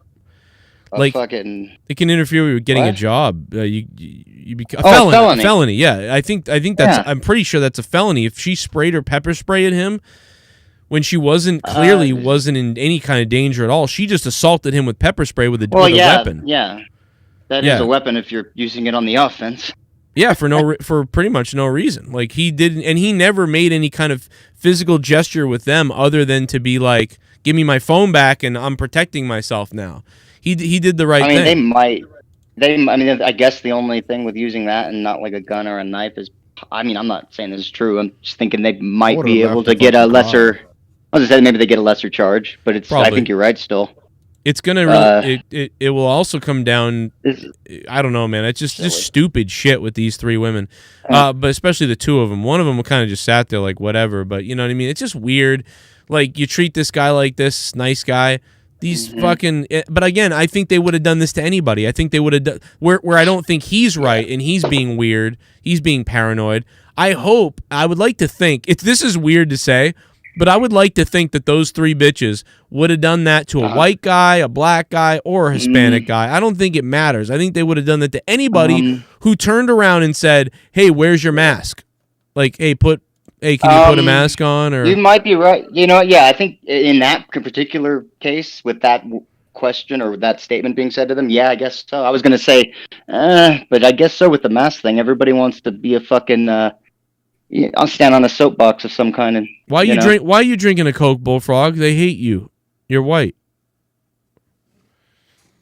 Like fucking... it can interfere with getting a job. You become a felony. Felony. Yeah, I think that's. Yeah. I'm pretty sure that's a felony. If she sprayed her pepper spray at him when she wasn't in any kind of danger at all, she just assaulted him with pepper spray with a weapon. Yeah, that is a weapon if you're using it on the offense. Yeah, for pretty much no reason. Like, he didn't, and he never made any kind of physical gesture with them other than to be like, "Give me my phone back, and I'm protecting myself now." He did the right thing. I guess the only thing with using that and not like a gun or a knife is, I'm not saying this is true. I'm just thinking they might be able to get a lesser. I was gonna say maybe they get a lesser charge, but it's. Probably. I think you're right still. It's gonna really, it will also come down. I don't know, man. It's just stupid shit with these three women, but especially the two of them. One of them kind of just sat there like whatever, but you know what I mean. It's just weird. Like, you treat this guy like this nice guy. These fucking. But again, I think they would have done this to anybody. I think they would have done where I don't think he's right and he's being weird. He's being paranoid. I would like to think this is weird to say. But I would like to think that those three bitches would have done that to a white guy, a black guy, or a Hispanic guy. I don't think it matters. I think they would have done that to anybody who turned around and said, "Hey, where's your mask?" Like, "Hey, can you put a mask on?" Or you might be right. I think in that particular case, with that question or that statement being said to them, yeah, I guess so. I was gonna say, but I guess so with the mask thing. Everybody wants to be a fucking. Yeah, I'll stand on a soapbox of some kind and. Why are you drinking a Coke, Bullfrog? They hate you. You're white.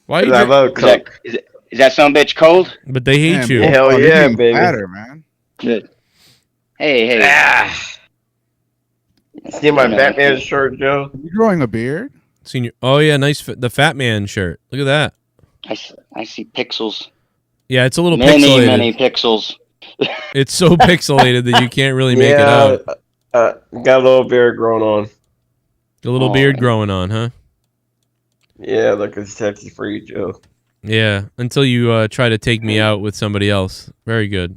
Why? I love Coke. Is that some bitch cold? But they hate you. Hell yeah, baby. Better, man. Good. Hey. See my Batman shirt, Joe? You growing a beard? Senior. Oh yeah, nice. The Fat Man shirt. Look at that. I see pixels. Yeah, it's a little many, pixelated. Many pixels. It's so pixelated that you can't really make it out. Got a little beard growing on. A little beard growing on, huh? Yeah, looking sexy for you, Joe. Yeah, until you try to take me out with somebody else. Very good.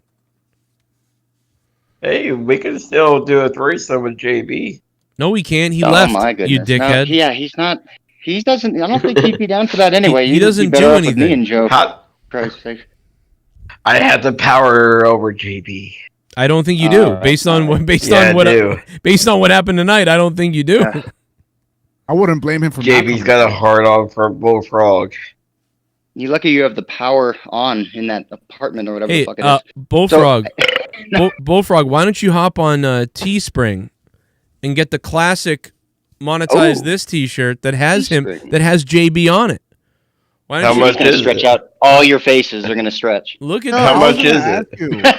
Hey, we can still do a threesome with JB. No, we can't. He left. My goodness. You dickhead. No, yeah, he's not. He doesn't. I don't think he'd be down for that anyway. He doesn't do anything. Me and Joe. Christ's sake. I have the power over JB. I don't think you do. Based on what happened tonight, I don't think you do. Yeah. I wouldn't blame him for. JB's got a hard on for Bullfrog. You're lucky you have the power on in that apartment or whatever the fuck it is. Bullfrog. Bullfrog, why don't you hop on Teespring and get the classic monetize this T-shirt that has that has JB on it? Why don't How much is stretch out? All your faces are gonna stretch. Look at how much is it?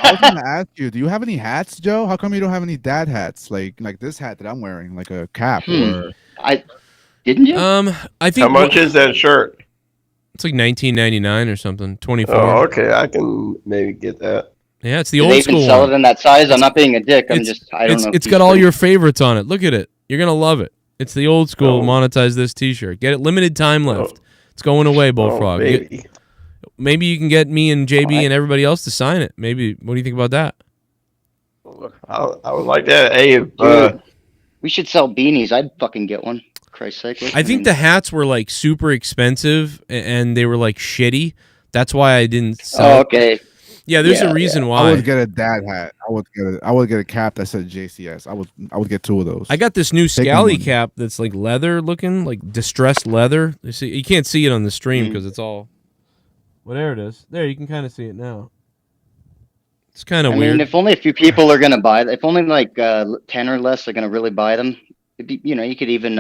I was gonna ask you. Do you have any hats, Joe? How come you don't have any dad hats like this hat that I'm wearing, like a cap? Or Didn't you? I think. How much is that shirt? It's like $19.99 or something. 24. Oh, okay. I can maybe get that. Yeah, it's the Do old they school even sell one. it in that size? I'm not being a dick. I don't know. It's got all your favorites on it. Look at it. You're gonna love it. It's the old school monetize this T-shirt. Get it. Limited time left. It's going away, Bullfrog. Maybe you can get me and JB and everybody else to sign it. Maybe. What do you think about that? I would like that. Hey, we should sell beanies. I'd fucking get one. Christ's sake. I think the hats were like super expensive and they were like shitty. That's why I didn't sell. Oh, okay. Yeah, there's a reason why. I would get a dad hat. I would get a cap that said JCS. I would get 2 of those. I got this new Scally cap that's like leather looking, like distressed leather. You can't see it on the stream because it's all. Well, there it is. There, you can kind of see it now. It's kind of weird. I mean, if only a few people are gonna buy it. If only like 10 or less are gonna really buy them. You could even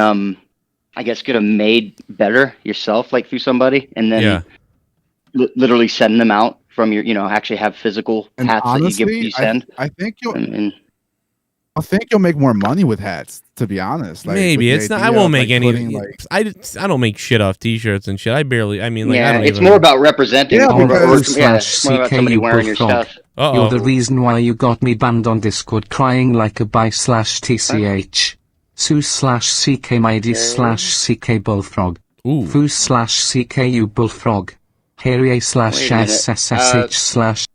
I guess get them made better yourself, like through somebody, and then literally send them out from your, actually have physical hats honestly, that you send. I think you'll make more money with hats. To be honest, like, maybe it's not. I won't make any. I don't make shit off T-shirts and shit. I mean, like, I don't it's even more about representing. Yeah, it's more about somebody wearing your stuff. You're the reason why you got me banned on Discord crying like a bi/tch. Sue/ck my d/ck bullfrog. Foo/ck you bullfrog. Harrier/SSSH/.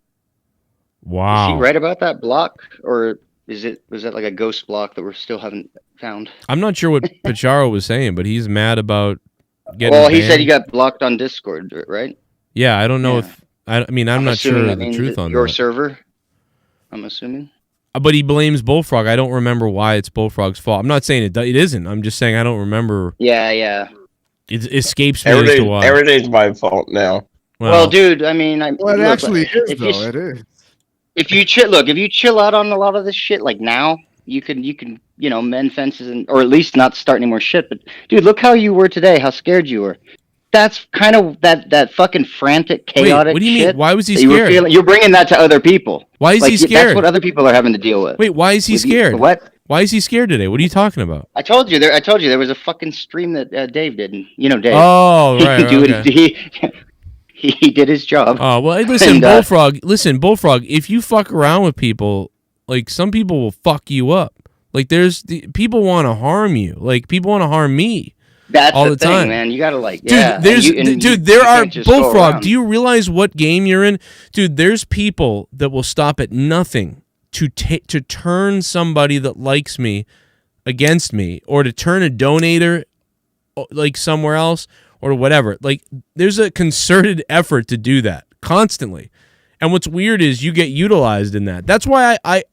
Wow. Is she right about that block, or was that like a ghost block that we still haven't found? I'm not sure what Pacharo was saying, but he's mad about getting. Well, he banned. said he got blocked on Discord, right? Yeah, I don't know if. I mean, I'm not sure the truth on your that. server. I'm assuming. But he blames Bullfrog. I don't remember why it's Bullfrog's fault. I'm not saying it isn't. I'm just saying I don't remember. Yeah. It escapes me as to why. Everything's my fault now. Well, dude, I mean, it actually is, though. It is. If you chill out on a lot of this shit, like now, you can mend fences or at least not start any more shit. But dude, look how you were today. How scared you were. That's kind of that fucking frantic, chaotic. Wait, what do you shit mean? Why was he scared? You're bringing that to other people. Why is he scared? That's what other people are having to deal with. Wait, why is he scared? What? Why is he scared today? What are you talking about? I told you there was a fucking stream that Dave did. And, Dave. Oh, right. Okay. He did his job. Oh, well, listen, Bullfrog. Listen, Bullfrog. If you fuck around with people, like some people will fuck you up. Like people want to harm you. Like people want to harm me. That's all the thing, time, man. You gotta dude. There are Bullfrog. Do you realize what game you're in, dude? There's people that will stop at nothing to turn somebody that likes me against me, or to turn a donator like somewhere else, or whatever. Like there's a concerted effort to do that constantly, and what's weird is you get utilized in that. That's why I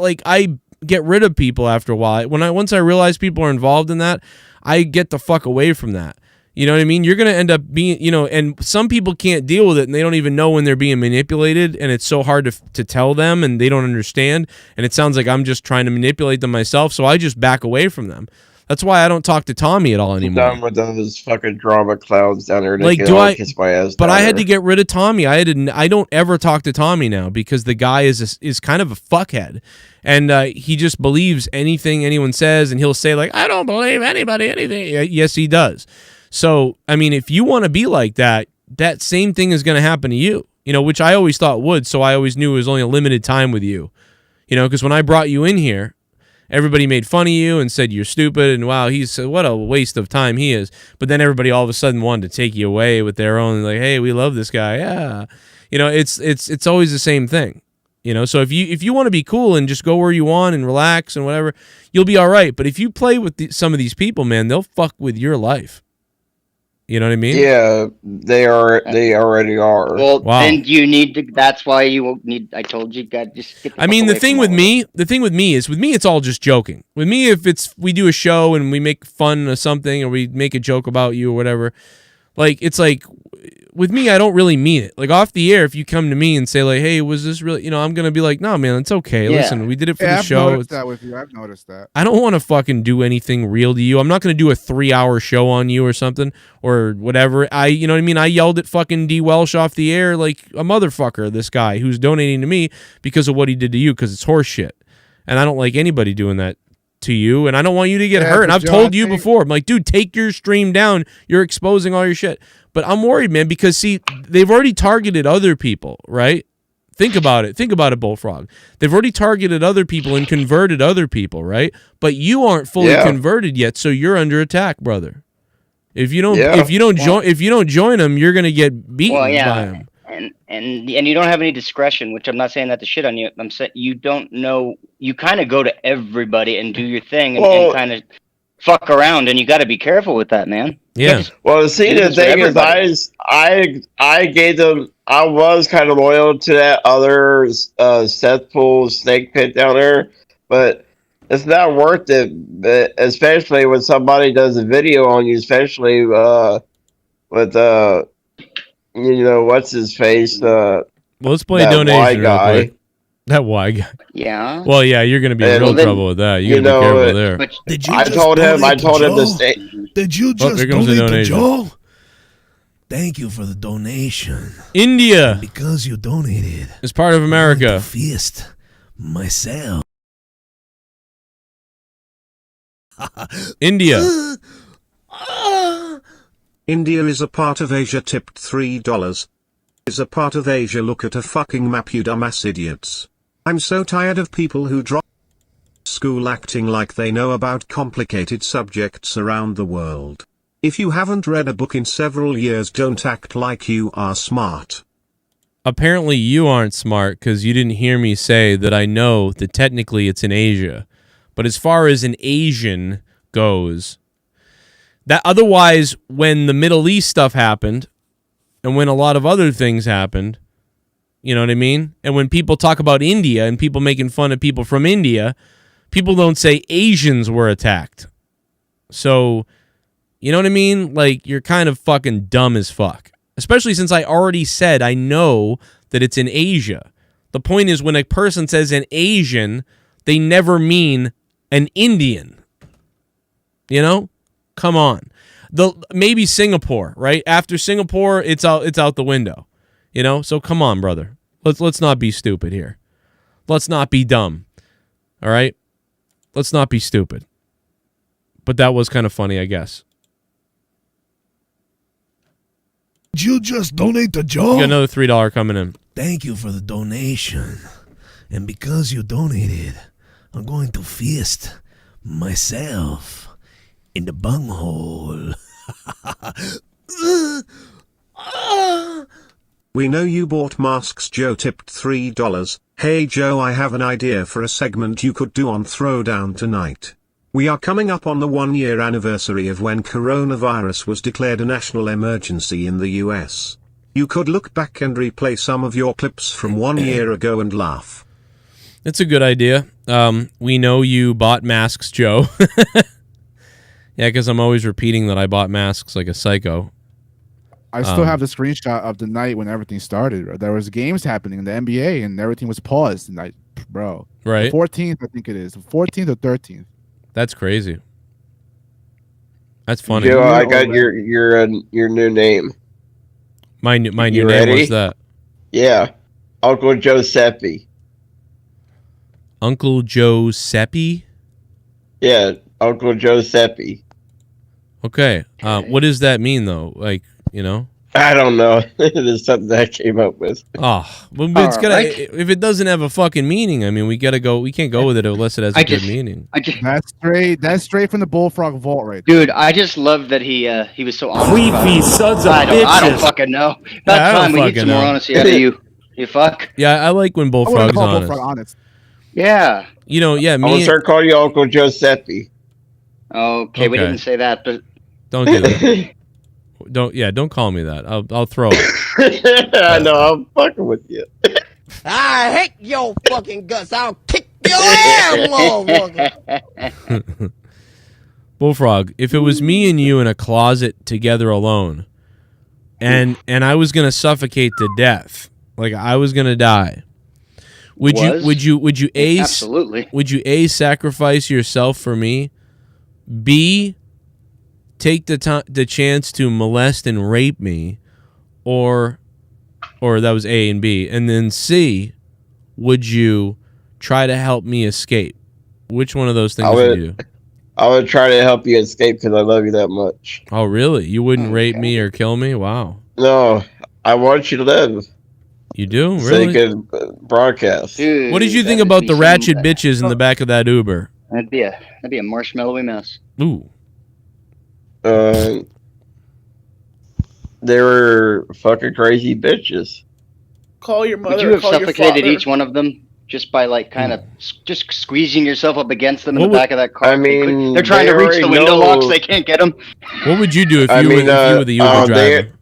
get rid of people after a while. Once I realize people are involved in that, I get the fuck away from that. You know what I mean? You're going to end up being, and some people can't deal with it, and they don't even know when they're being manipulated, and it's so hard to tell them, and they don't understand, and it sounds like I'm just trying to manipulate them myself, so I just back away from them. That's why I don't talk to Tommy at all anymore. I'm done with those fucking drama clowns down there. Like, kiss my ass but I had to get rid of Tommy. I don't ever talk to Tommy now because the guy is kind of a fuckhead. And he just believes anything anyone says, and he'll say, like, I don't believe anybody, anything. Yes, he does. So, I mean, if you want to be like that, that same thing is going to happen to you, which I always thought would, so I always knew it was only a limited time with you, because when I brought you in here, everybody made fun of you and said you're stupid, and wow, what a waste of time he is. But then everybody all of a sudden wanted to take you away with their own, like, hey, we love this guy, yeah. It's always the same thing. So if you want to be cool and just go where you want and relax and whatever, you'll be all right. But if you play with some of these people, man, they'll fuck with your life. You know what I mean? Yeah, they already are. Well, then you need to. That's why you need. I told you, got just. Get the thing with me, it's all just joking. With me, if we do a show and we make fun of something or we make a joke about you or whatever, like it's like. With me, I don't really mean it. Like, off the air, if you come to me and say, like, hey, was this really, I'm going to be like, no, man, it's okay. Yeah. Listen, we did it for the show. I've noticed that with you. I've noticed that. I don't want to fucking do anything real to you. I'm not going to do a 3-hour show on you or something or whatever. You know what I mean? I yelled at fucking D. Welsh off the air like a motherfucker, this guy who's donating to me because of what he did to you, because it's horse shit. And I don't like anybody doing that to you, and I don't want you to get hurt. And I've told you before, I'm like, dude, take your stream down. You're exposing all your shit. But I'm worried, man, because, see, they've already targeted other people, right? Think about it. Think about it, Bullfrog. They've already targeted other people and converted other people, right? But you aren't fully converted yet, so you're under attack, brother. If you don't join them, you're gonna get beaten by them. And you don't have any discretion, which I'm not saying that to shit on you. I'm saying you don't know. You kind of go to everybody and do your thing and kind of fuck around, and you got to be careful with that, man. Yeah. Well, see, the thing is, I gave them. I was kind of loyal to that other cesspool snake pit down there, but it's not worth it. Especially when somebody does a video on you, especially with what's his face? Well, let's play a donation guy. That Y guy. Yeah. Well, yeah, you're gonna be in real trouble with that. You gotta be careful there. I told him to stay. Did you just donate to Joe? Thank you for the donation. India. And because you donated. It's part of America. Feast myself. India. India is a part of Asia. Tipped $3. Is a part of Asia. Look at a fucking map, you dumbass idiots. I'm so tired of people who drop school acting like they know about complicated subjects around the world. If you haven't read a book in several years, don't act like you are smart. Apparently you aren't smart because you didn't hear me say that I know that technically it's in Asia. But as far as an Asian goes, that otherwise when the Middle East stuff happened and when a lot of other things happened, you know what I mean? And when people talk about India and people making fun of people from India, people don't say Asians were attacked. So, you know what I mean? Like, you're kind of fucking dumb as fuck. Especially since I already said I know that it's in Asia. The point is when a person says an Asian, they never mean an Indian. You know? Come on. Maybe Singapore, right? After Singapore, it's out the window. You know? So come on, brother. Let's not be stupid here. Let's not be dumb. All right? Let's not be stupid. But that was kind of funny, I guess. Did you just donate to Joe? You got another $3 coming in. Thank you for the donation. And because you donated, I'm going to feast myself in the bunghole. We know you bought masks. Joe tipped $3. Hey Joe, I have an idea for a segment you could do on Throwdown tonight. We are coming up on the 1-year anniversary of when coronavirus was declared a national emergency in the US. You could look back and replay some of your clips from 1 year ago and laugh. It's a good idea. We know you bought masks, Joe. Yeah, because I'm always repeating that I bought masks like a psycho. I still have the screenshot of the night when everything started. There was games happening in the NBA and everything was paused. And bro, right? The 14th, I think it is. The 14th or 13th. That's crazy. That's funny. Joe, I got your new name. My new name was that. Yeah, Uncle Giuseppe. Uncle Giuseppe. Yeah, Uncle Giuseppe. Okay. What does that mean though? Like, you know? I don't know. It's something that I came up with. Oh, but it's gonna. If it doesn't have a fucking meaning, I mean, we gotta go. We can't go with it unless it has a good meaning. That's straight from the Bullfrog vault, right? Dude, I just love that he was so honest. Creepy sons of bitches. I don't fucking know. About time we need some more honesty out of you. You fuck. Yeah, I like when Bullfrog's honest. Bullfrog honest. Yeah. You know, yeah. I'm gonna start calling you Uncle Giuseppe. Okay, we didn't say that, but don't do that. Don't call me that. I'll throw it. I know, I'm fucking with you. I hate your fucking guts. I'll kick your ass, motherfucker. Bullfrog, if it was me and you in a closet together alone, and I was gonna suffocate to death, like I was gonna die, would you A, absolutely, would you A, sacrifice yourself for me, B, take the chance to molest and rape me, or that was A and B, and then C, would you try to help me escape? Which one of those things would you do? I would try to help you escape because I love you that much. Oh, really? You wouldn't rape me or kill me? Wow. No, I want you to live. You do? So Really? you can broadcast. Dude, what did you think about the ratchet bitches in the back of that Uber? That'd be a marshmallowy mess. Ooh. They were fucking crazy bitches. Call your mother. Would you have call suffocated your each one of them just by like kind of just squeezing yourself up against them in What the back of that car? I mean, they're trying to reach the window locks. They can't get them. What would you do if you were the Uber driver?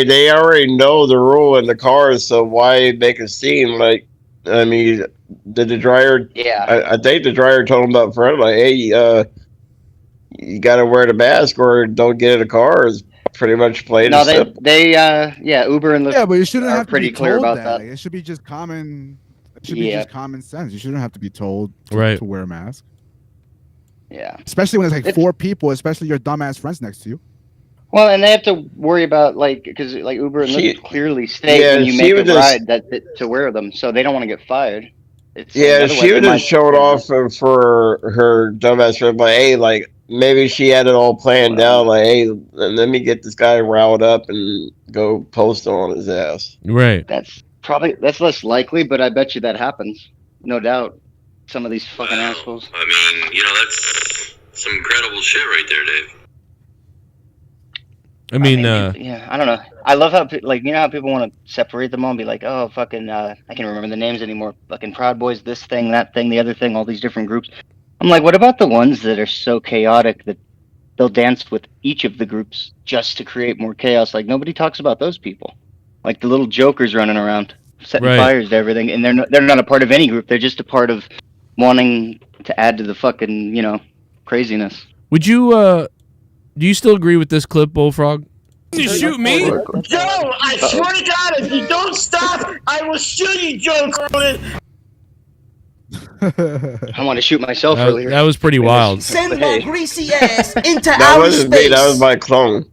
They already know the rule in the cars, so why make a scene? Like, I mean, did the driver? Yeah. I think the driver told him up front, like, hey, you got to wear the mask or don't get in the car. Is pretty much plain. No, Uber and Lyft. Yeah, but you shouldn't have to pretty be clear told about that. that. It should be just common. It should be just common sense. You shouldn't have to be told to wear a mask. Yeah. Especially when it's like 4 people, especially your dumbass friends next to you. Well, and they have to worry about because Uber and Lyft clearly state when you make a ride that to wear them, so they don't want to get fired. She would have showed off for her dumbass friend, like, hey, like maybe she had it all planned out, like, hey, let me get this guy riled up and go post on his ass. Right. That's less likely, but I bet you that happens, no doubt. Some of these fucking assholes. I mean, that's some incredible shit right there, Dave. I mean, yeah, I don't know. I love how how people want to separate them all and be like, oh, fucking, I can't remember the names anymore. Fucking Proud Boys, this thing, that thing, the other thing, all these different groups. I'm like, what about the ones that are so chaotic that they'll dance with each of the groups just to create more chaos? Like, nobody talks about those people. Like the little jokers running around, setting fires to everything, and they're not a part of any group. They're just a part of wanting to add to the fucking, craziness. Would you, do you still agree with this clip, Bullfrog? You shoot me? Joe, I swear to God, if you don't stop, I will shoot you, Joe Cronin. I want to shoot myself earlier. That was pretty wild. Send my greasy ass into That outer wasn't space. me, that was my clone.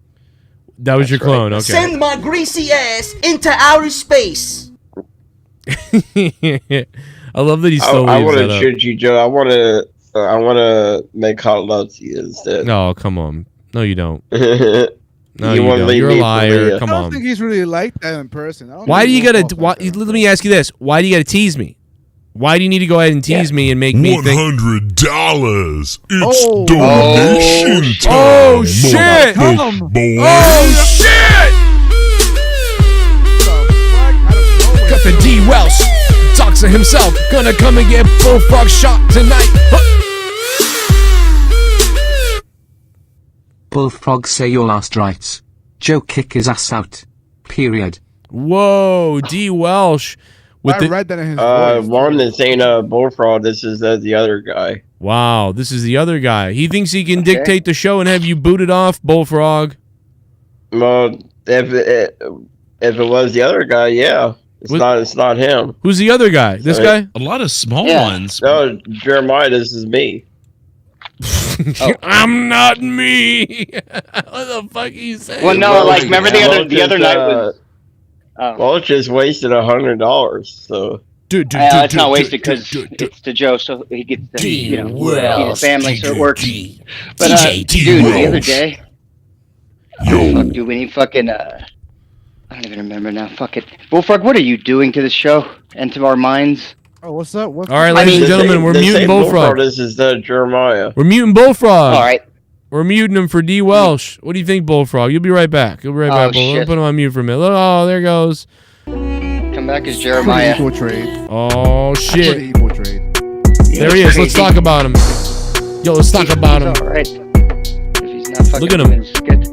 That was your clone, okay. Send my greasy ass into outer space. I love that he still I leaves want that to up. shoot you, Joe. I want to make hot love to you instead. No, come on. No, you don't. No, You you wanna don't. leave You're a me for liar. Leah. Come I don't on. think he's really like that in person. Why do you gotta? Let me ask you this: why do you gotta tease me? Why do you need to go ahead and tease me and make me think? $100. It's donation time. Oh shit! Oh shit! Got the D Welsh, Toxa himself, gonna come and get Bullfrog shot tonight. Bullfrog say your last rites. Joe kick his ass out. Period. Whoa, D Welsh. I read that in his voice. One, this ain't a Bullfrog. This is the other guy. Wow, this is the other guy. He thinks he can dictate the show and have you booted off, Bullfrog. Well, if it was the other guy, yeah. It's not him. Who's the other guy? This guy? A lot of small ones. No, Jeremiah, this is me. I'm not me. What the fuck are you saying? Well, no, like remember the other night was. Well, it just wasted $100. So. It's not wasted because it's to Joe, so he gets to feed his family, so it works. But dude, the other day, dude, when he fucking I don't even remember now. Fuck it, Bullfrog. What are you doing to the show and to our minds? Oh, what's up? All right, ladies and gentlemen, we're muting Bullfrog. This is Jeremiah. We're muting Bullfrog. All right. We're muting him for D. Welsh. What do you think, Bullfrog? You'll be right back. You'll be right back. We'll put him on mute for a minute. Oh, there goes. Come back as Jeremiah. Equal trade. Oh, shit. Equal trade. There he is. Let's talk about him. Yo, let's talk about him. All right. If he's not fucking Look at him. it's good.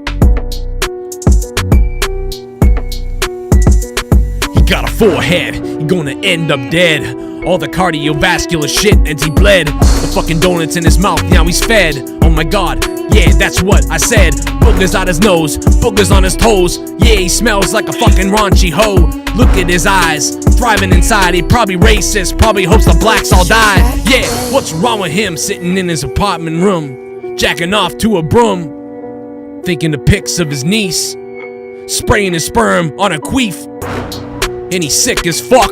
He got a forehead. He gonna end up dead. All the cardiovascular shit, and he bled. The fucking donuts in his mouth, now he's fed. Oh my god, yeah, that's what I said. Boogers out his nose, boogers on his toes. Yeah, he smells like a fucking raunchy hoe. Look at his eyes, thriving inside. He probably racist, probably hopes the blacks all die. Yeah, what's wrong with him sitting in his apartment room, jacking off to a broom, thinking the pics of his niece, spraying his sperm on a queef, and he's sick as fuck.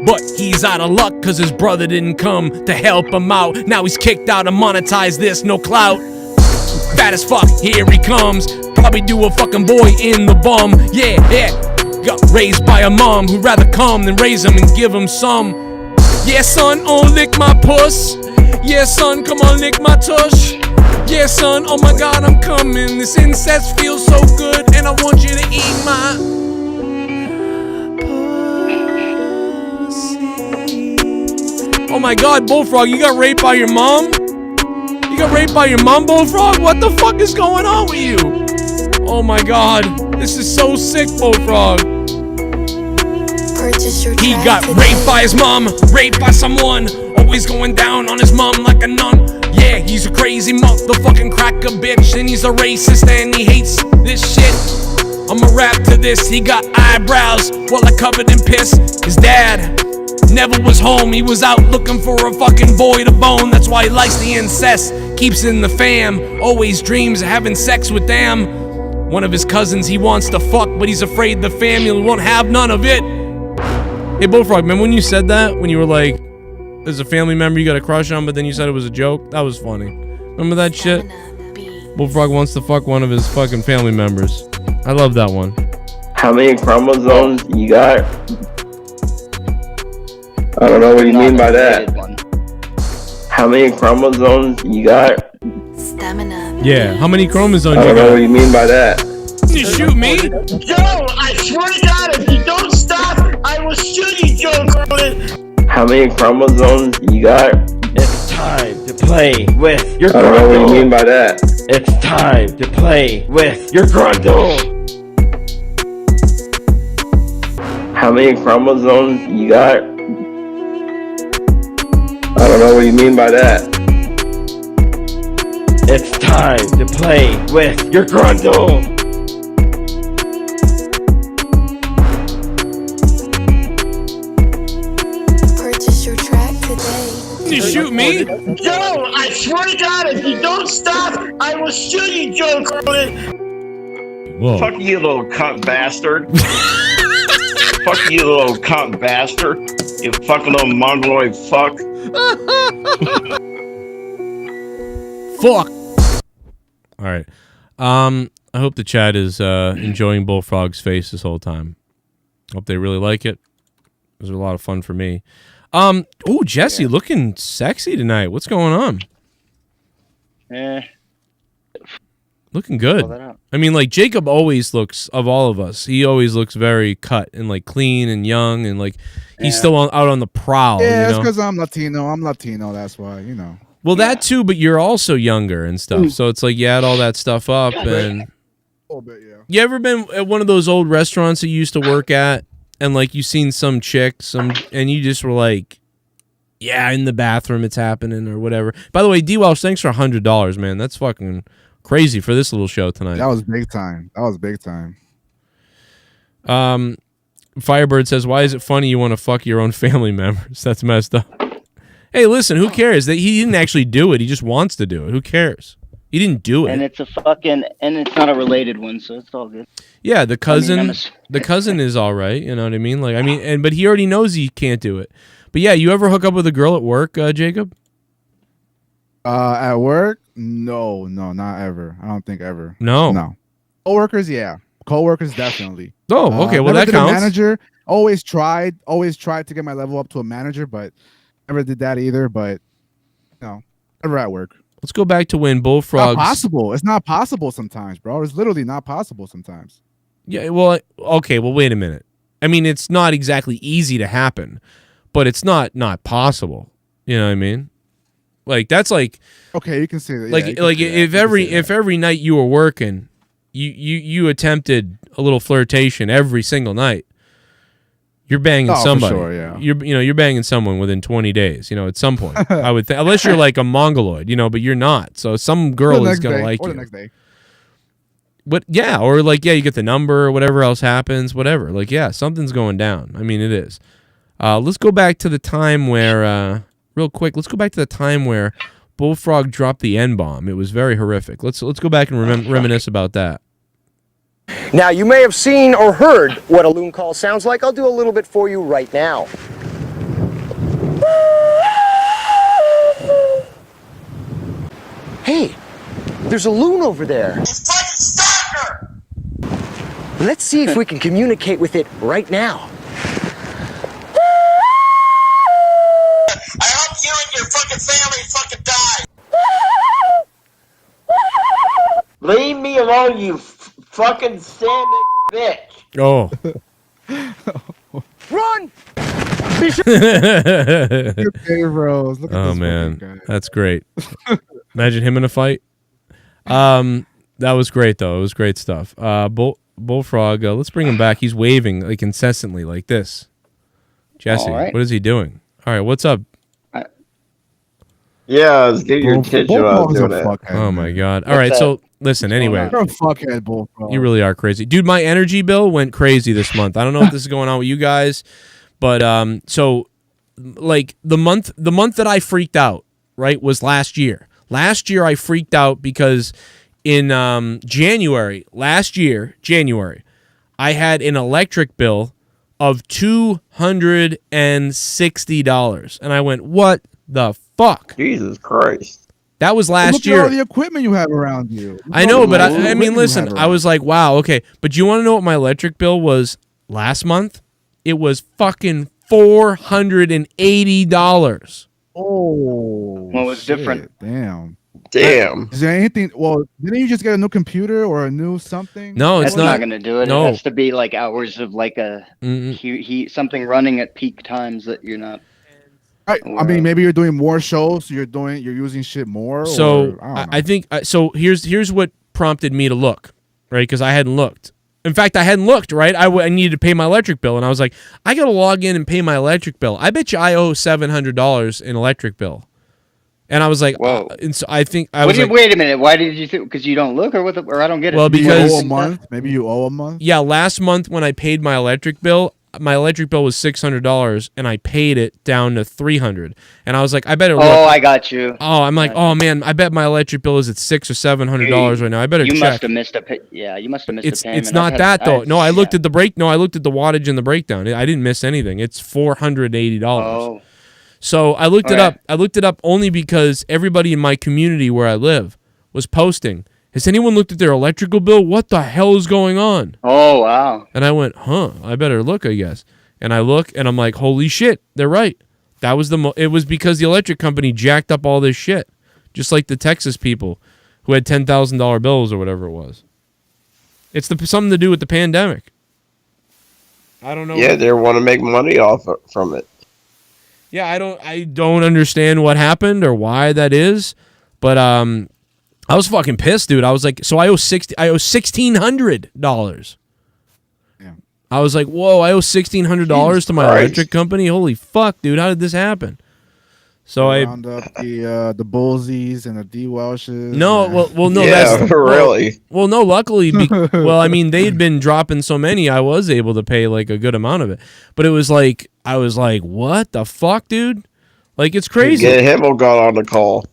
But he's out of luck cause his brother didn't come to help him out. Now he's kicked out and monetized this, no clout. Fat as fuck, here he comes. Probably do a fucking boy in the bum. Yeah, got raised by a mom who'd rather come than raise him and give him some. Yeah, son, oh, lick my puss. Yeah, son, come on, lick my tush. Yeah, son, oh my god, I'm coming. This incest feels so good and I want you to eat my... Oh my god, Bullfrog, you got raped by your mom? You got raped by your mom, Bullfrog? What the fuck is going on with you? Oh my god, this is so sick, Bullfrog. He got raped by his mom, raped by someone, always going down on his mom like a nun. Yeah, he's a crazy motherfucking cracker bitch, and he's a racist and he hates this shit. I'ma rap to this, he got eyebrows while I covered in piss. His dad never was home, he was out looking for a fucking boy to bone. That's why he likes the incest, keeps in the fam, always dreams of having sex with them. One of his cousins he wants to fuck, but he's afraid the family won't have none of it. Hey Bullfrog, remember when you said that? When you were like, there's a family member you got a crush on, but then you said it was a joke? That was funny. Remember that shit? Bullfrog wants to fuck one of his fucking family members. I love that one. How many chromosomes you got? I don't know what you mean by that. How many chromosomes you got? Stamina. Yeah, how many chromosomes I you don't know got? what you mean by that. You shoot me? Joe, I swear to God, if you don't stop, I will shoot you, Joe Cronin. How many chromosomes you got? It's time to play with your I don't know what you mean by that. It's time to play with your grundle. How many chromosomes you got? I don't know what you mean by that. It's time to play with your grundle. Purchase your track today. You shoot me? Joe, I swear to God, if you don't stop, I will shoot you, Joe Cronin. Whoa. Fuck you, little cunt bastard. Fuck you, little cunt bastard. You fucking little mongoloid fuck. Fuck. All right. I hope the chat is enjoying Bullfrog's face this whole time. Hope they really like it. It was a lot of fun for me. Oh, Jesse, looking sexy tonight. What's going on? Looking good. I mean, like, Jacob always looks, of all of us, he always looks very cut and, like, clean and young and, like, he's still out on the prowl. Yeah, you it's know? because I'm Latino, that's why, you know. Well, that too, but you're also younger and stuff. So it's like you add all that stuff up. And A little bit, yeah. you ever been at one of those old restaurants that you used to work at, and like you seen some chick, and you just were like, Yeah, in the bathroom it's happening or whatever. By the way, D Welsh, thanks for $100, man. That's fucking crazy for this little show tonight. That was big time. Firebird says, "Why is it funny you want to fuck your own family members? That's messed up." Hey, listen, who cares? That he didn't actually do it. He just wants to do it. Who cares? He didn't do it. And it's it's not a related one, so it's all good. Yeah, the cousin, the cousin is all right. You know what I mean? Like, I mean, but he already knows he can't do it. But yeah, you ever hook up with a girl at work, Jacob? At work? No, not ever. I don't think ever. No. Coworkers, yeah. Coworkers, definitely. Oh, okay. Well, that counts. Manager, always tried to get my level up to a manager, but never did that either. But never at work. Let's go back to when Bullfrog. It's not possible sometimes, bro. It's literally not possible sometimes. Yeah. Well, okay. Well, wait a minute. I mean, it's not exactly easy to happen, but it's not possible. You know what I mean? Like that's like. Okay, you can say that. Like if every night you were working, you attempted a little flirtation every single night. You're banging somebody. For sure, yeah. You're banging someone within 20 days. At some point, I would think, unless you're like a mongoloid, but you're not. So some girl is gonna like you. Or the next day. But yeah, or like you get the number or whatever else happens, whatever. Like something's going down. I mean, it is. Let's go back to the time where, real quick. Let's go back to the time where Bullfrog dropped the N-bomb. It was very horrific. Let's go back and reminisce about that. Now, you may have seen or heard what a loon call sounds like. I'll do a little bit for you right now. Hey, there's a loon over there. Let's see if we can communicate with it right now. I hope you and your fucking family fucking die. Leave me alone, you fucking salmon bitch. Oh. Run! Oh man, that's great. Imagine him in a fight. That was great though. It was great stuff. Bullfrog. Let's bring him back. He's waving like incessantly like this. Jesse, what is he doing? All right, what's up? Yeah, let's get your attention while I was doing it. Oh my god. All right, so listen, anyway. You're a fuckhead, Bullfrog. You really are crazy. Dude, my energy bill went crazy this month. I don't know if this is going on with you guys, but so like the month that I freaked out, right, was last year. Last year I freaked out because in January, I had an electric bill of $260. And I went, "What the fuck?" Jesus Christ. That was last year. Look at all the equipment you have around you. I know, but I mean, listen, I was like, wow, okay. But you want to know what my electric bill was last month? It was fucking $480. Oh. What was different? Damn. Is there anything? Well, didn't you just get a new computer or a new something? No, it's not going to do it. No. It has to be like hours of like a something running at peak times that you're not. I mean, maybe you're doing more shows. So you're using shit more. So or, I think so. Here's what prompted me to look, right? Because I hadn't looked. In fact, I hadn't looked, right? I needed to pay my electric bill, and I was like, I got to log in and pay my electric bill. I bet you I owe $700 in electric bill. And I was like, whoa. And so I think I was like, wait a minute. Why did you think? Because you don't look, or what? Or I don't get it. Well, because you owe a month. Maybe you owe a month. Yeah, last month when I paid my electric bill was $600, and I paid it down to $300. And I was like, I better. I got you. Oh, I'm like, oh man, I bet my electric bill is at $600 or $700 right now. I better check. You must have missed a. Yeah, you must have missed a payment. It's not that though. No, I looked at the I looked at the wattage and the breakdown. I didn't miss anything. It's $480. Oh. So I looked it up. I looked it up only because everybody in my community where I live was posting, has anyone looked at their electrical bill? What the hell is going on? Oh, wow. And I went, I better look, I guess. And I look, and I'm like, holy shit, they're right. That was it was because the electric company jacked up all this shit, just like the Texas people who had $10,000 bills or whatever it was. It's something to do with the pandemic. I don't know. Yeah, they want to make money from it. Yeah, I don't understand what happened or why that is, but I was fucking pissed, dude. I was like, so I owe $1,600. Yeah. I was like, whoa, I owe $1,600 to my electric company. Holy fuck, dude! How did this happen? So I round up the Bullsies and the D Welshes. No, well, no, Yeah, that's really. Well, no, luckily, well, I mean, they'd been dropping so many, I was able to pay like a good amount of it. But it was like, I was like, what the fuck, dude? Like, it's crazy. Get him got on the call.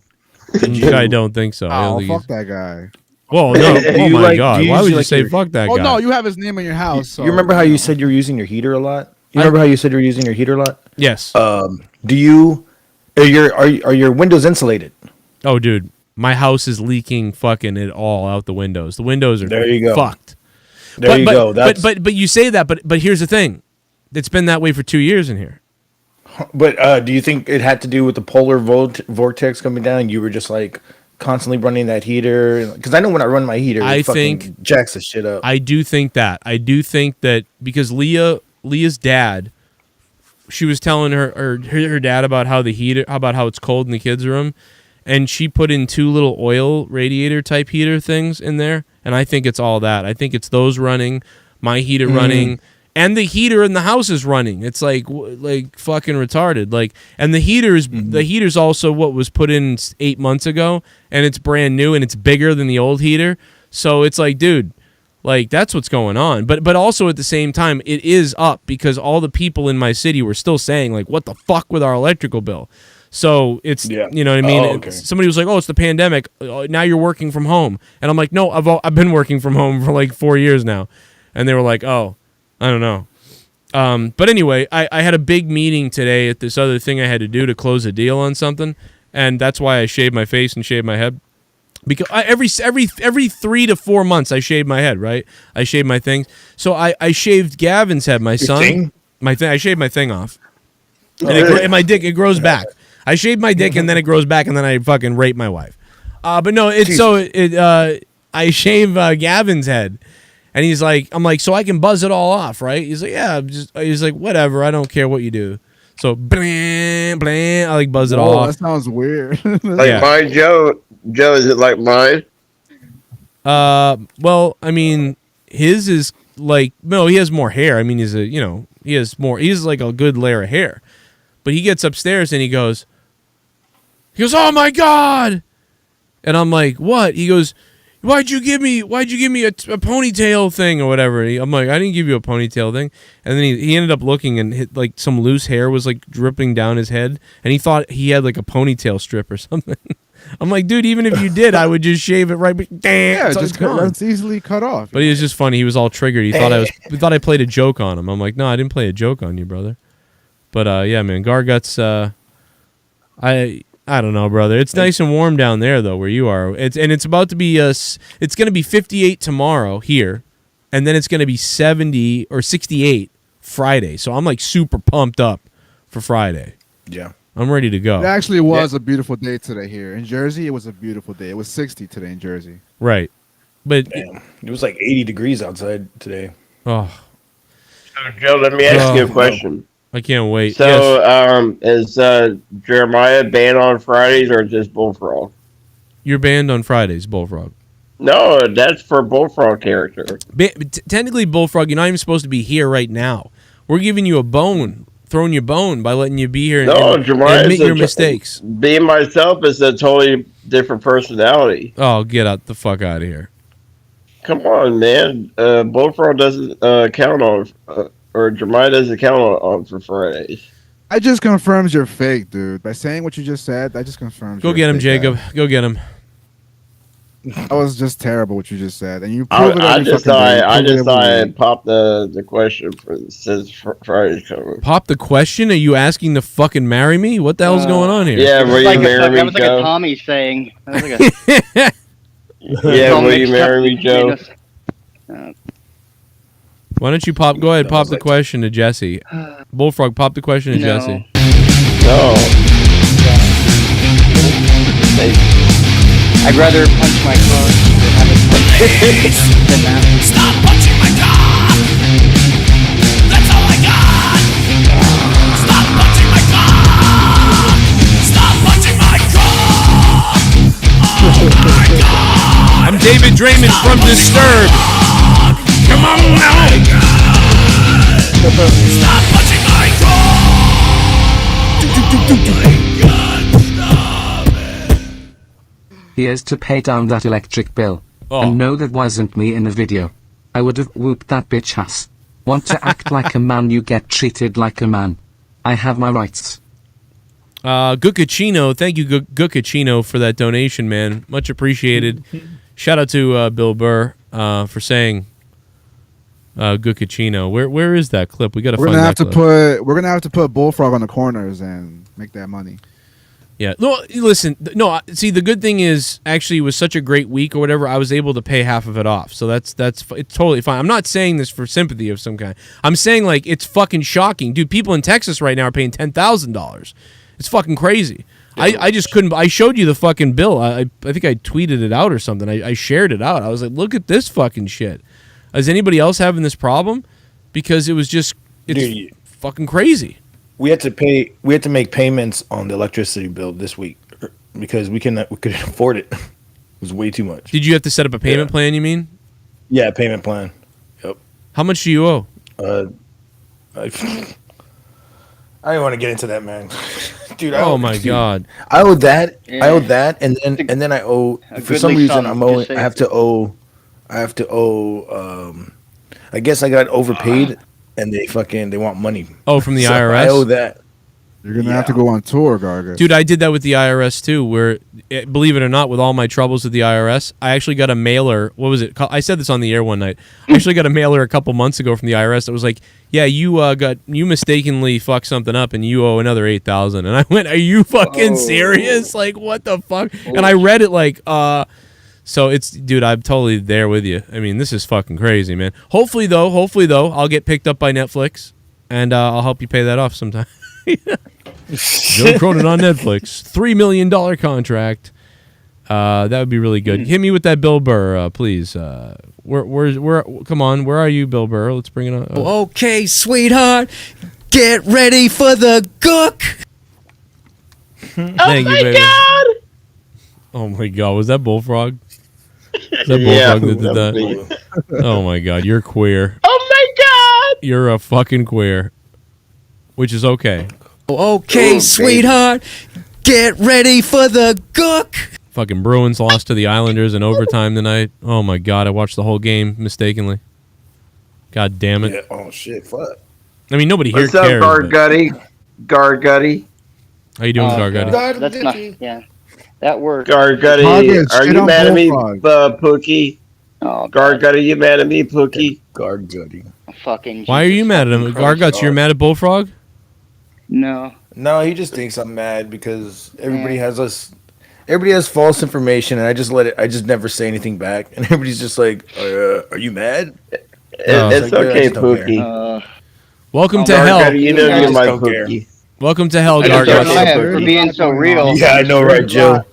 I don't think so. I don't Oh, think fuck that guy. Well, no. Oh you my like- god, do you why would usually you like say your- fuck that Oh guy? no, you have his name in your house. So, You remember how you said you were using your heater a lot? You remember how you said you were using your heater a lot? Yes. Do you? Are your windows insulated? Oh, dude, my house is leaking fucking it all out the windows. The windows are There you go. fucked. There you go. But you say that, but here's the thing. It's been that way for 2 years in here. But do you think it had to do with the polar vortex coming down? You were just like constantly running that heater? Because I know when I run my heater, I it fucking think jacks the shit up. I do think that. I do think that because Leah's dad, she was telling her dad about how the heater, about how it's cold in the kids' room, and she put in 2 little oil radiator type heater things in there, and I think it's all that. I think it's those running, my heater running, and the heater in the house is running. It's like fucking retarded. Like, and the heater's also what was put in 8 months ago, and it's brand new and it's bigger than the old heater. So it's like, dude, like that's what's going on. But also at the same time, it is up because all the people in my city were still saying like, what the fuck with our electrical bill? So it's, you know what I mean? Oh, okay. Somebody was like, oh, it's the pandemic. Now you're working from home. And I'm like, no, I've been working from home for like 4 years now. And they were like, oh, I don't know. But anyway, I had a big meeting today at this other thing I had to do to close a deal on something. And that's why I shaved my face and shaved my head. Because every 3 to 4 months I shave my head, right? I shave my things. So I shaved Gavin's head, my son. thing? I shaved my thing off. And my dick, it grows back. I shaved my dick and then it grows back and then I fucking rape my wife. But no, it's I shave Gavin's head. And he's like, I'm like, so I can buzz it all off, right? He's like, yeah, he's like, whatever, I don't care what you do. So, blam, blam, I like buzz it all off. That sounds weird. Like mine, Joe. Joe, is it like mine? Well, I mean, his is like, no, he has more hair. I mean, he's like a good layer of hair. But he gets upstairs and he goes, oh my God. And I'm like, what? He goes, Why'd you give me a ponytail thing or whatever? I'm like, I didn't give you a ponytail thing. And then he ended up looking and hit, like some loose hair was like dripping down his head, and he thought he had like a ponytail strip or something. I'm like, dude, even if you did, I would just shave it right. Yeah, just that's easily cut off. But he was just funny. He was all triggered. He thought I played a joke on him. I'm like, no, I didn't play a joke on you, brother. But yeah, man, Gargut's. I don't know, brother. It's nice and warm down there, though, where you are. It's about to be it's going to be 58 tomorrow here, and then it's going to be 70 or 68 Friday. So I'm like super pumped up for Friday. Yeah, I'm ready to go. It actually was a beautiful day today here in Jersey. It was a beautiful day. It was 60 today in Jersey. Right, but damn, it was like 80 degrees outside today. Oh, Joe, let me ask you a question. I can't wait. So, is Jeremiah banned on Fridays or just Bullfrog? You're banned on Fridays, Bullfrog. No, that's for Bullfrog character. Technically, Bullfrog, you're not even supposed to be here right now. We're giving you a bone, throwing you a bone by letting you be here and admit your mistakes. Being myself is a totally different personality. Oh, get out the fuck out of here. Come on, man. Bullfrog doesn't count on... or Jeremiah doesn't count on for Fridays. I just confirms you're fake, dude. By saying what you just said, that just confirms. Go get him, Jacob. Go get him. That was just terrible what you just said, and you prove it. I just thought I'd pop the question since Friday's coming. Pop the question? Are you asking to fucking marry me? What the hell's going on here? Yeah, will you marry me, That was like Joe? a Tommy saying. That was like Yeah, will you marry me, Joe? Why don't you pop the question to Jesse. Bullfrog, pop the question to Jesse. No. I'd rather punch my clothes than have it punched than that. Stop punching my cock! That's all I got! Stop punching my cock! Stop punching my cock! Oh my God! I'm David Draymond from Disturbed. Come on now! Stop punching my cock! Oh my God! Here's to pay down that electric bill. Oh. And no, that wasn't me in the video. I would have whooped that bitch ass. Want to act like a man, you get treated like a man. I have my rights. Duncachino, thank you, Duncachino, for that donation, man. Much appreciated. Shout out to Bill Burr for saying Duncachino. Where is that clip? We got to find that clip. We're gonna have to put Bullfrog on the corners and make that money. Yeah. No, listen. No, see, the good thing is, actually, it was such a great week or whatever. I was able to pay half of it off, so it's totally fine. I'm not saying this for sympathy of some kind. I'm saying like it's fucking shocking, dude. People in Texas right now are paying $10,000. It's fucking crazy. I just couldn't. I showed you the fucking bill. I think I tweeted it out or something. I shared it out. I was like, look at this fucking shit. Is anybody else having this problem? Because it was just fucking crazy. We had to make payments on the electricity bill this week because we couldn't afford it. It was way too much. Did you have to set up a payment plan, you mean? Yeah, payment plan. Yep. How much do you owe? I don't want to get into that, man. Dude, God. I owe that. Yeah. I owe that, and then I owe, for some reason I have to owe I guess I got overpaid. And they want money. Oh, from the so IRS? I owe that. You're going to have to go on tour, Garga. Dude, I did that with the IRS, too, where, believe it or not, with all my troubles with the IRS, I actually got a mailer. What was it? I said this on the air one night. I actually got a mailer a couple months ago from the IRS that was like, yeah, you mistakenly fucked something up and you owe another $8,000. And I went, are you fucking serious? Like, what the fuck? And I read it like, so it's, dude, I'm totally there with you. I mean, this is fucking crazy, man. Hopefully, though, I'll get picked up by Netflix, and I'll help you pay that off sometime. Joe Cronin on Netflix, $3 million contract. That would be really good. Hit me with that Bill Burr, please. Where? Come on, where are you, Bill Burr? Let's bring it on. Okay, sweetheart, get ready for the gook. Thank you, baby. God! Oh my God, was that Bullfrog? Is that Bullfrog that did that? Oh my God, you're queer. Oh my God! You're a fucking queer, which is okay. Okay, sweetheart, get ready for the gook. Fucking Bruins lost to the Islanders in overtime tonight. Oh my God, I watched the whole game mistakenly. God damn it. Yeah, oh shit, fuck. I mean, nobody What's here up, cares. Gargutty? How you doing, Gargutty? That's not, yeah. That works. Gargutty, are you mad at me, Pookie? Oh, Gargutty, you mad at me, Pookie? Gargutty. Fucking. Why are you mad at him? Garguts, you're mad at Bullfrog? No. No, he just thinks I'm mad because everybody has false information, and I just never say anything back, and everybody's just like, "Are you mad?" It's okay, Pookie. Welcome to hell. You know you're my Pookie. Welcome to hell, Garguts. For being so real. Yeah, I know, right, Joe?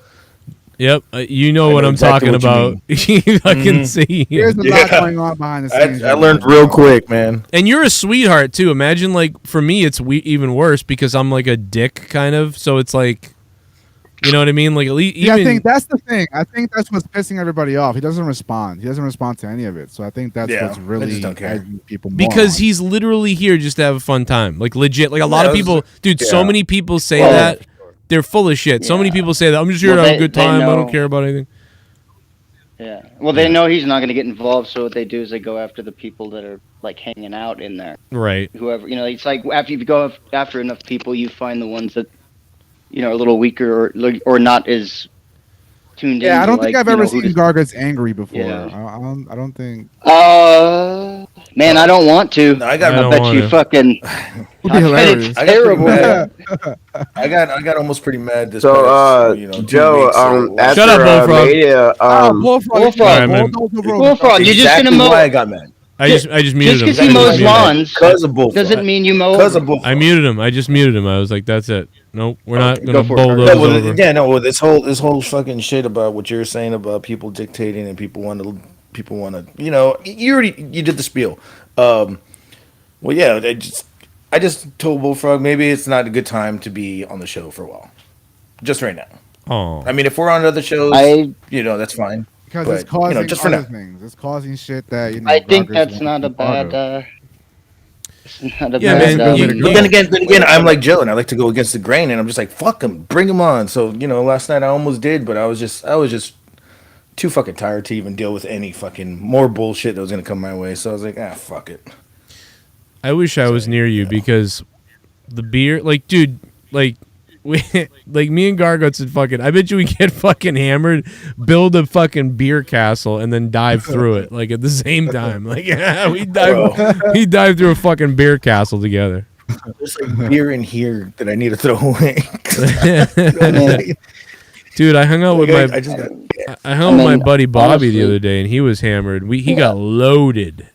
Yep, you know what I'm talking about. I can see. There's a lot going on behind the scenes. I learned real quick, man. And you're a sweetheart too. Imagine, like, for me, it's even worse because I'm like a dick, kind of. So it's like, you know what I mean? Like, at least. Yeah, I think that's the thing. I think that's what's pissing everybody off. He doesn't respond. He doesn't respond to any of it. So I think that's what's really edging people more because on. he's literally here just to have a fun time. Like, legit. Like, a lot of people, dude. So many people say that. They're full of shit. So many people say that. I'm just here to have a good time. I don't care about anything. Yeah. Well, they know he's not going to get involved, so what they do is they go after the people that are, like, hanging out in there. Right. Whoever, it's like after you go after enough people, you find the ones that, are a little weaker or not as tuned in. Yeah, I don't think I've ever seen Garguts angry before. Yeah. I don't think. Man, I don't want to. No, I bet you fucking. Hilarious. It's terrible. I got almost pretty mad this Joe, after, shut up, Bullfrog. Bullfrog, you're just gonna mow. Why I got mad. I just muted him. Just because he mows lawns because of Bullfrog doesn't mean you mow. Because of Bullfrog. I muted him. I just muted him. I was like, that's it. Nope, we're not gonna bulldoze over. Yeah, no. This whole fucking shit about what you're saying about people dictating and people want to. You did the spiel. Well, yeah. I just told Bullfrog maybe it's not a good time to be on the show for a while, just right now. Oh. I mean, if we're on other shows, that's fine. Because it's causing just for other now. things. It's causing shit that I think that's not a bad. Not a Yeah, bad, man, But then again, I'm like Jill, and I like to go against the grain, and I'm just like, fuck him, bring him on. So last night I almost did, but I was just too fucking tired to even deal with any fucking more bullshit that was gonna come my way. So I was like, fuck it. I wish I was near you because the beer, like, dude, like, like me and Gargots and fucking, I bet you we get fucking hammered, build a fucking beer castle, and then dive through it, like, at the same time. Like, we dive through a fucking beer castle together. There's like beer in here that I need to throw away. Dude, I hung out with I hung out with my buddy Bobby the other day, and he was hammered. He got loaded.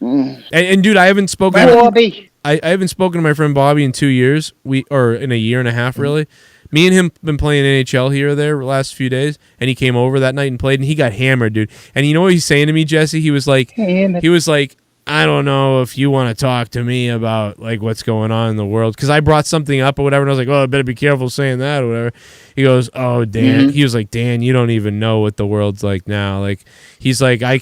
And dude, I haven't spoken. I haven't spoken to my friend Bobby in 2 years. Or in a year and a half, really. Me and him been playing NHL here or there the last few days, and he came over that night and played, and he got hammered, dude. And you know what he's saying to me, Jesse? He was like, I don't know if you want to talk to me about like what's going on in the world, because I brought something up or whatever, and I was like, well, I better be careful saying that or whatever. He goes, oh, Dan. He was like, Dan, you don't even know what the world's like now. Like, he's like, I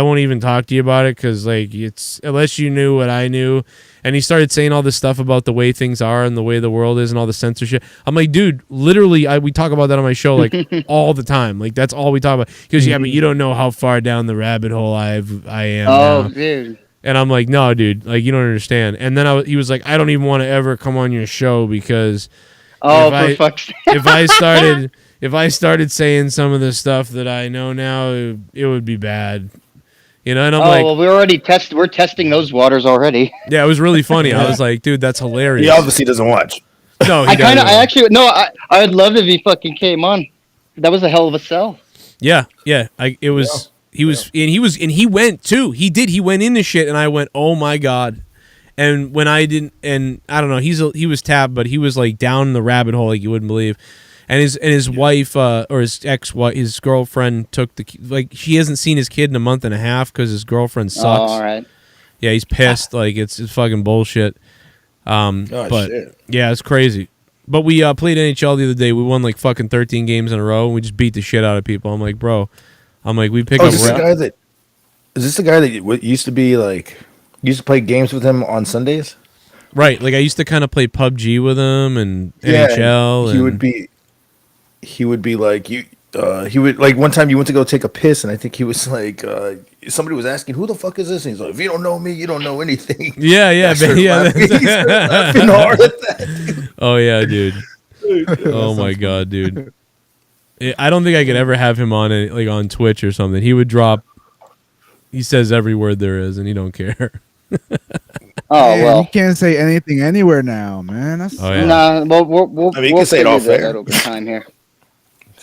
won't even talk to you about it, because like it's unless you knew what I knew. And he started saying all this stuff about the way things are and the way the world is and all the censorship. I'm like, dude, literally, we talk about that on my show like all the time. Like, that's all we talk about. He goes, yeah, but you don't know how far down the rabbit hole I am now. Dude. And I'm like, no, dude, like, you don't understand. And then he was like, I don't even want to ever come on your show, because if I started saying some of the stuff that I know now, it would be bad. And I'm like, well, we're testing those waters already. Yeah, it was really funny. I was like, dude, that's hilarious. He obviously doesn't watch. No, I'd love if he fucking came on. That was a hell of a sell. Yeah. He went too. He went into shit, and I went, oh my God. And when I didn't, and I don't know, he was tapped, but he was like down the rabbit hole like you wouldn't believe. And his wife or his ex-wife, his girlfriend took she hasn't seen his kid in a month and a half because his girlfriend sucks. Oh, all right. Yeah, he's pissed. Like, it's fucking bullshit. Shit. Yeah, it's crazy. But we played NHL the other day. We won like fucking 13 games in a row. And we just beat the shit out of people. I'm like, bro. We pick up. Is this the guy that used to be like, used to play games with him on Sundays? Right. Like, I used to kind of play PUBG with him and NHL. He would be like, he would, like, one time you went to go take a piss, and I think he was like, somebody was asking, who the fuck is this? And he's like, if you don't know me, you don't know anything. Yeah. He started laughing hard at that. Oh, yeah, dude. Oh, my God, dude. I don't think I could ever have him on Twitch or something. He would drop, he says every word there is, and he don't care. You can't say anything anywhere now, man. Nah, well, we'll can say it off air over time here.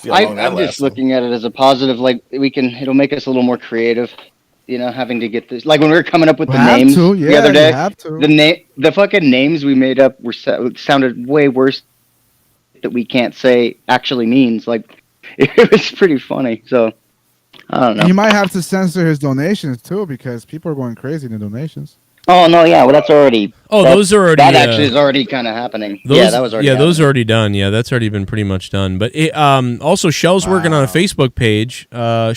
I'm just looking at it as a positive. Like, it'll make us a little more creative. Having to get this. Like when we were coming up with the names the other day, the fucking names we made up sounded way worse that we can't say actually means. Like, it was pretty funny. So I don't know. You might have to censor his donations too, because people are going crazy in the donations. Oh no, yeah, well that's already. Oh, those are already. That actually is already kind of happening. That was already. Yeah, those are already done. Yeah, that's already been pretty much done. But also, Shell's working on a Facebook page.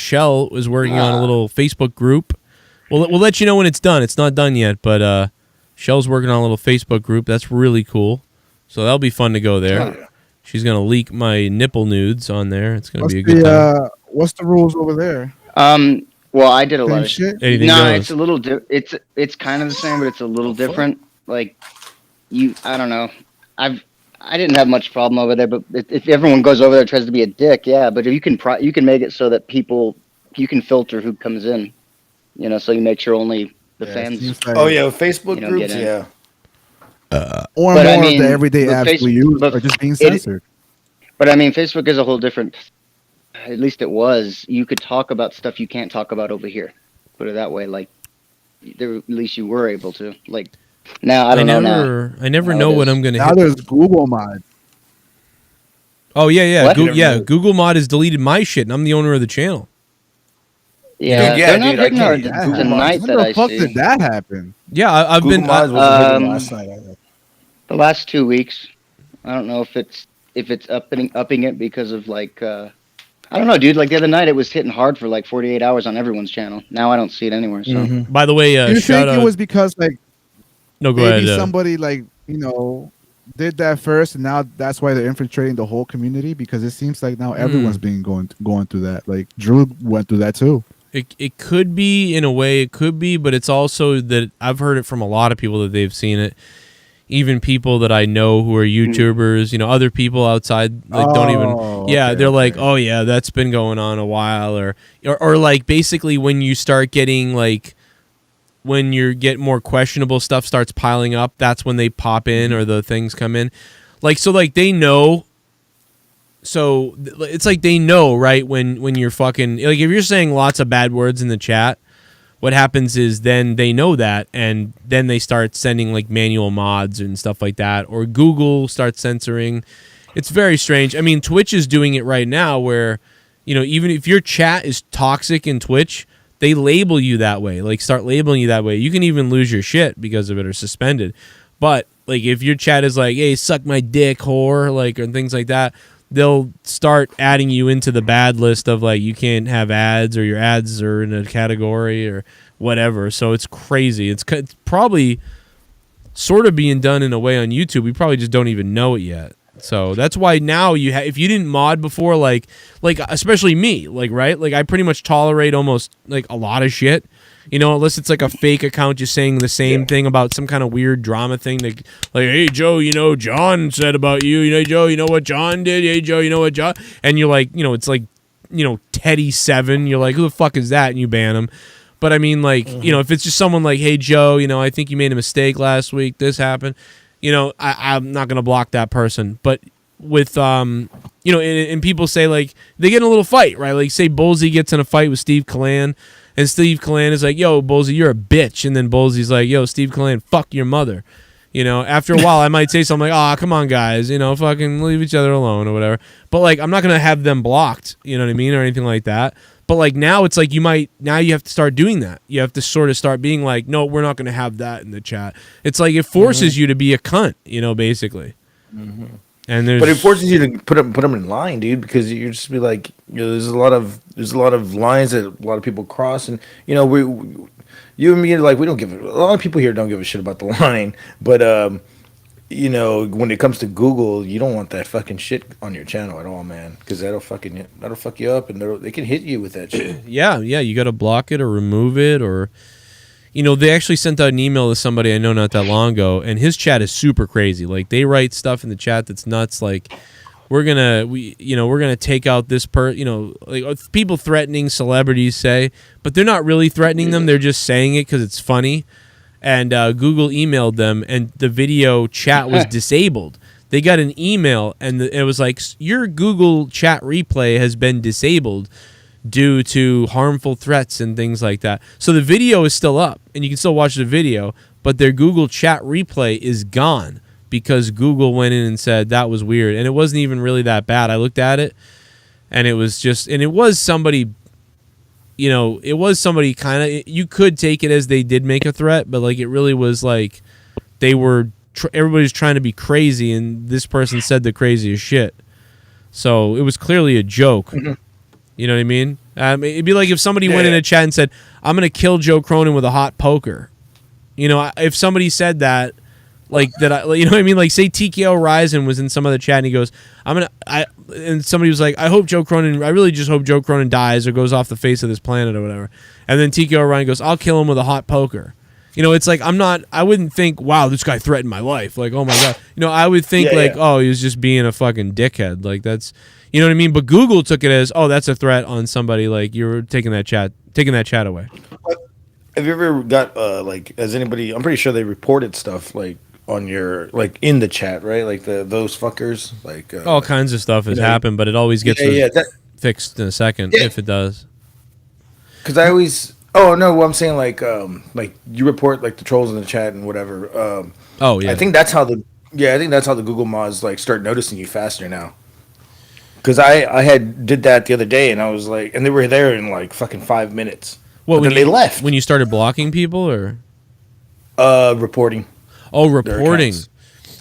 Shell is working on a little Facebook group. We'll let you know when it's done. It's not done yet, but Shell's working on a little Facebook group. That's really cool. So that'll be fun to go there. She's gonna leak my nipple nudes on there. It's gonna be a good time. What's the rules over there? Well, I did a lot of shit. It's a little. It's kind of the same, but it's a little different. Like, I don't know. I didn't have much problem over there, but if everyone goes over there and tries to be a dick, yeah. But if you can make it so that you can filter who comes in. So you make sure only the fans. Facebook groups, yeah. Or more of the everyday apps we use are just being censored. But I mean, Facebook is a whole different. At least it was. You could talk about stuff you can't talk about over here. Put it that way. Like, at least you were able to. Like, now I don't know now. I never know what I'm going to hit. Now there's Google Mod. Oh yeah. Google Mod has deleted my shit, and I'm the owner of the channel. Yeah, they're not hitting hard tonight. When the fuck did that happen? Yeah, I've been last night. The last 2 weeks. I don't know if it's upping it because of like. I don't know, dude. Like the other night, it was hitting hard for like 48 hours on everyone's channel. Now I don't see it anywhere. So, By the way, do you think it was because like No, go maybe ahead. Somebody like did that first, and now that's why they're infiltrating the whole community, because it seems like now everyone's being going through that. Like Drew went through that too. It could be, in a way, it could be, but it's also that I've heard it from a lot of people that they've seen it. Even people that I know who are YouTubers, other people outside don't even. Yeah, they're like, oh yeah, that's been going on a while, or like basically when you start getting like. When you get more questionable stuff starts piling up, that's when they pop in or the things come in. They know. So it's like they know, right? When you're fucking, like, if you're saying lots of bad words in the chat, what happens is then they know that, and then they start sending like manual mods and stuff like that, or Google starts censoring. It's very strange. I mean, Twitch is doing it right now where, even if your chat is toxic in Twitch, they label you that way, like start labeling you that way. You can even lose your shit because of it or suspended. But like if your chat is like, hey, suck my dick, whore, like, or things like that, they'll start adding you into the bad list of like you can't have ads, or your ads are in a category or whatever. So it's crazy. It's probably sort of being done in a way on YouTube. We probably just don't even know it yet. So that's why now if you didn't mod before, like especially me, like, right, like I pretty much tolerate almost like a lot of shit, unless it's like a fake account just saying the same thing about some kind of weird drama thing, like hey Joe, John said about you, Joe, you know what John did, hey Joe, you know what John, and you're like, it's like Teddy7, you're like, who the fuck is that, and you ban them. But I mean, like, if it's just someone like, hey Joe, I think you made a mistake last week, this happened. I'm not going to block that person. But with, and people say, like, they get in a little fight, right? Like, say Bullsy gets in a fight with Steve Calan, and Steve Calan is like, yo, Bullsy, you're a bitch. And then Bullsy's like, yo, Steve Calan, fuck your mother. After a while, I might say something like, come on, guys, fucking leave each other alone or whatever. But, like, I'm not going to have them blocked, you know what I mean, or anything like that. But, like, now it's like now you have to start doing that. You have to sort of start being like, no, we're not going to have that in the chat. It's like it forces you to be a cunt, basically. Mm-hmm. But it forces you to put them in line, dude, because you just be like, there's a lot of lines that a lot of people cross, and you and me are like, we don't give a lot of people here don't give a shit about the line, but when it comes to Google, you don't want that fucking shit on your channel at all, man, because that'll fuck you up, and they can hit you with that shit. Yeah, you got to block it or remove it, or they actually sent out an email to somebody I know not that long ago, and his chat is super crazy. Like, they write stuff in the chat that's nuts. Like, we're gonna take out this like people threatening celebrities, say, but they're not really threatening them. They're just saying it because it's funny. And Google emailed them, and the video chat was disabled. They got an email, and it was like, your Google chat replay has been disabled due to harmful threats and things like that. So the video is still up, and you can still watch the video, but their Google chat replay is gone because Google went in and said that was weird. And it wasn't even really that bad. I looked at it, and it was somebody... it was somebody kind of... You could take it as they did make a threat, but like it really was like they were... everybody's trying to be crazy, and this person said the craziest shit. So it was clearly a joke. Mm-hmm. You know what I mean? It'd be like if somebody went in a chat and said, I'm going to kill Joe Cronin with a hot poker. If somebody said that, like that, you know what I mean? Like, say TKO Ryzen was in some other chat and he goes, and somebody was like, I really just hope Joe Cronin dies or goes off the face of this planet or whatever. And then TKO Ryan goes, I'll kill him with a hot poker. It's like, I wouldn't think, wow, this guy threatened my life. Like, oh my God. I would think oh, he was just being a fucking dickhead. Like, that's, you know what I mean? But Google took it as, oh, that's a threat on somebody. Like, you're taking that chat away. Have you ever got, has anybody, I'm pretty sure they reported stuff, like, on your, like, in the chat, right? Like, those fuckers, like... all kinds of stuff has happened, but it always gets fixed in a second, if it does. Because I always... Oh, no, well, I'm saying, like, you report, like, the trolls in the chat and whatever. Oh, yeah. I think that's how the Google mods, like, start noticing you faster now. Because I did that the other day, and I was like... And they were there in, like, fucking 5 minutes. Well, then they left. When you started blocking people, or? Reporting. Oh, reporting.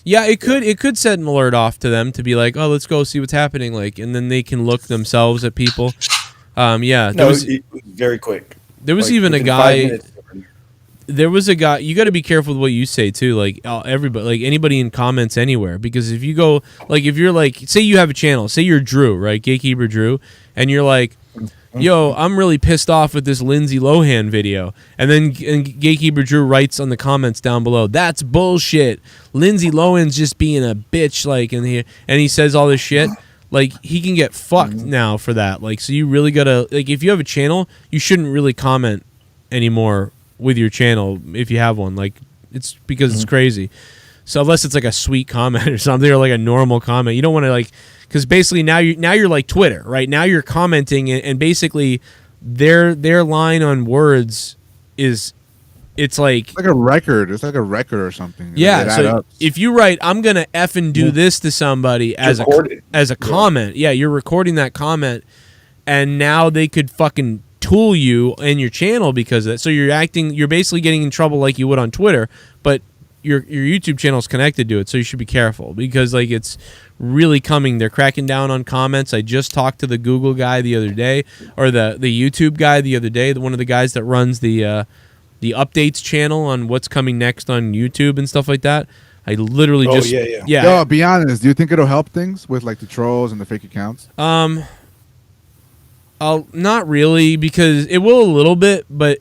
Yeah, it could set an alert off to them to be like, oh, let's go see what's happening, like, and then they can look themselves at people. Yeah, it was very quick. There was even a guy. There was a guy. You got to be careful with what you say too. Like everybody, like anybody in comments anywhere, because if you go, like if you're like, say you have a channel, say you're Drew, right, Gatekeeper Drew, and you're like, yo, I'm really pissed off with this Lindsay Lohan video, and then Gatekeeper Drew writes on the comments down below, that's bullshit. Lindsay Lohan's just being a bitch, like, and he says all this shit. Like, he can get fucked now for that. Like, so you really gotta, like, if you have a channel, you shouldn't really comment anymore with your channel if you have one. Like, it's because it's crazy. So unless it's like a sweet comment or something, or like a normal comment, you don't want to, like, because basically now you're like Twitter, right? Now you're commenting, and basically their line on words is, it's like a record. It's like a record or something. Yeah, so if you write, I'm gonna effing do this to somebody as a comment, you're recording that comment, and now they could fucking tool you and your channel because of that. So you're basically getting in trouble like you would on Twitter, but your YouTube channel is connected to it, so you should be careful because like it's really coming. They're cracking down on comments. I just talked to the Google guy the other day, or the YouTube guy the other day, one of the guys that runs the updates channel on what's coming next on YouTube and stuff like that. I literally yeah. Yo, be honest. Do you think it'll help things with like the trolls and the fake accounts? Not really, because it will a little bit, but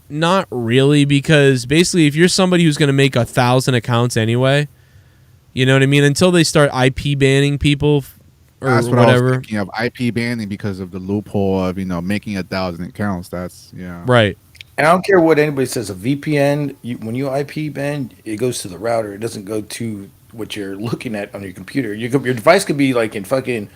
not really, because basically if you're somebody who's going to make 1,000 accounts anyway, you know what I mean? Until they start IP banning people or that's what whatever. I was thinking of, IP banning because of the loophole of making 1,000 accounts. That's right. And I don't care what anybody says. A VPN, when you IP ban, it goes to the router. It doesn't go to what you're looking at on your computer. Your device could be like in fucking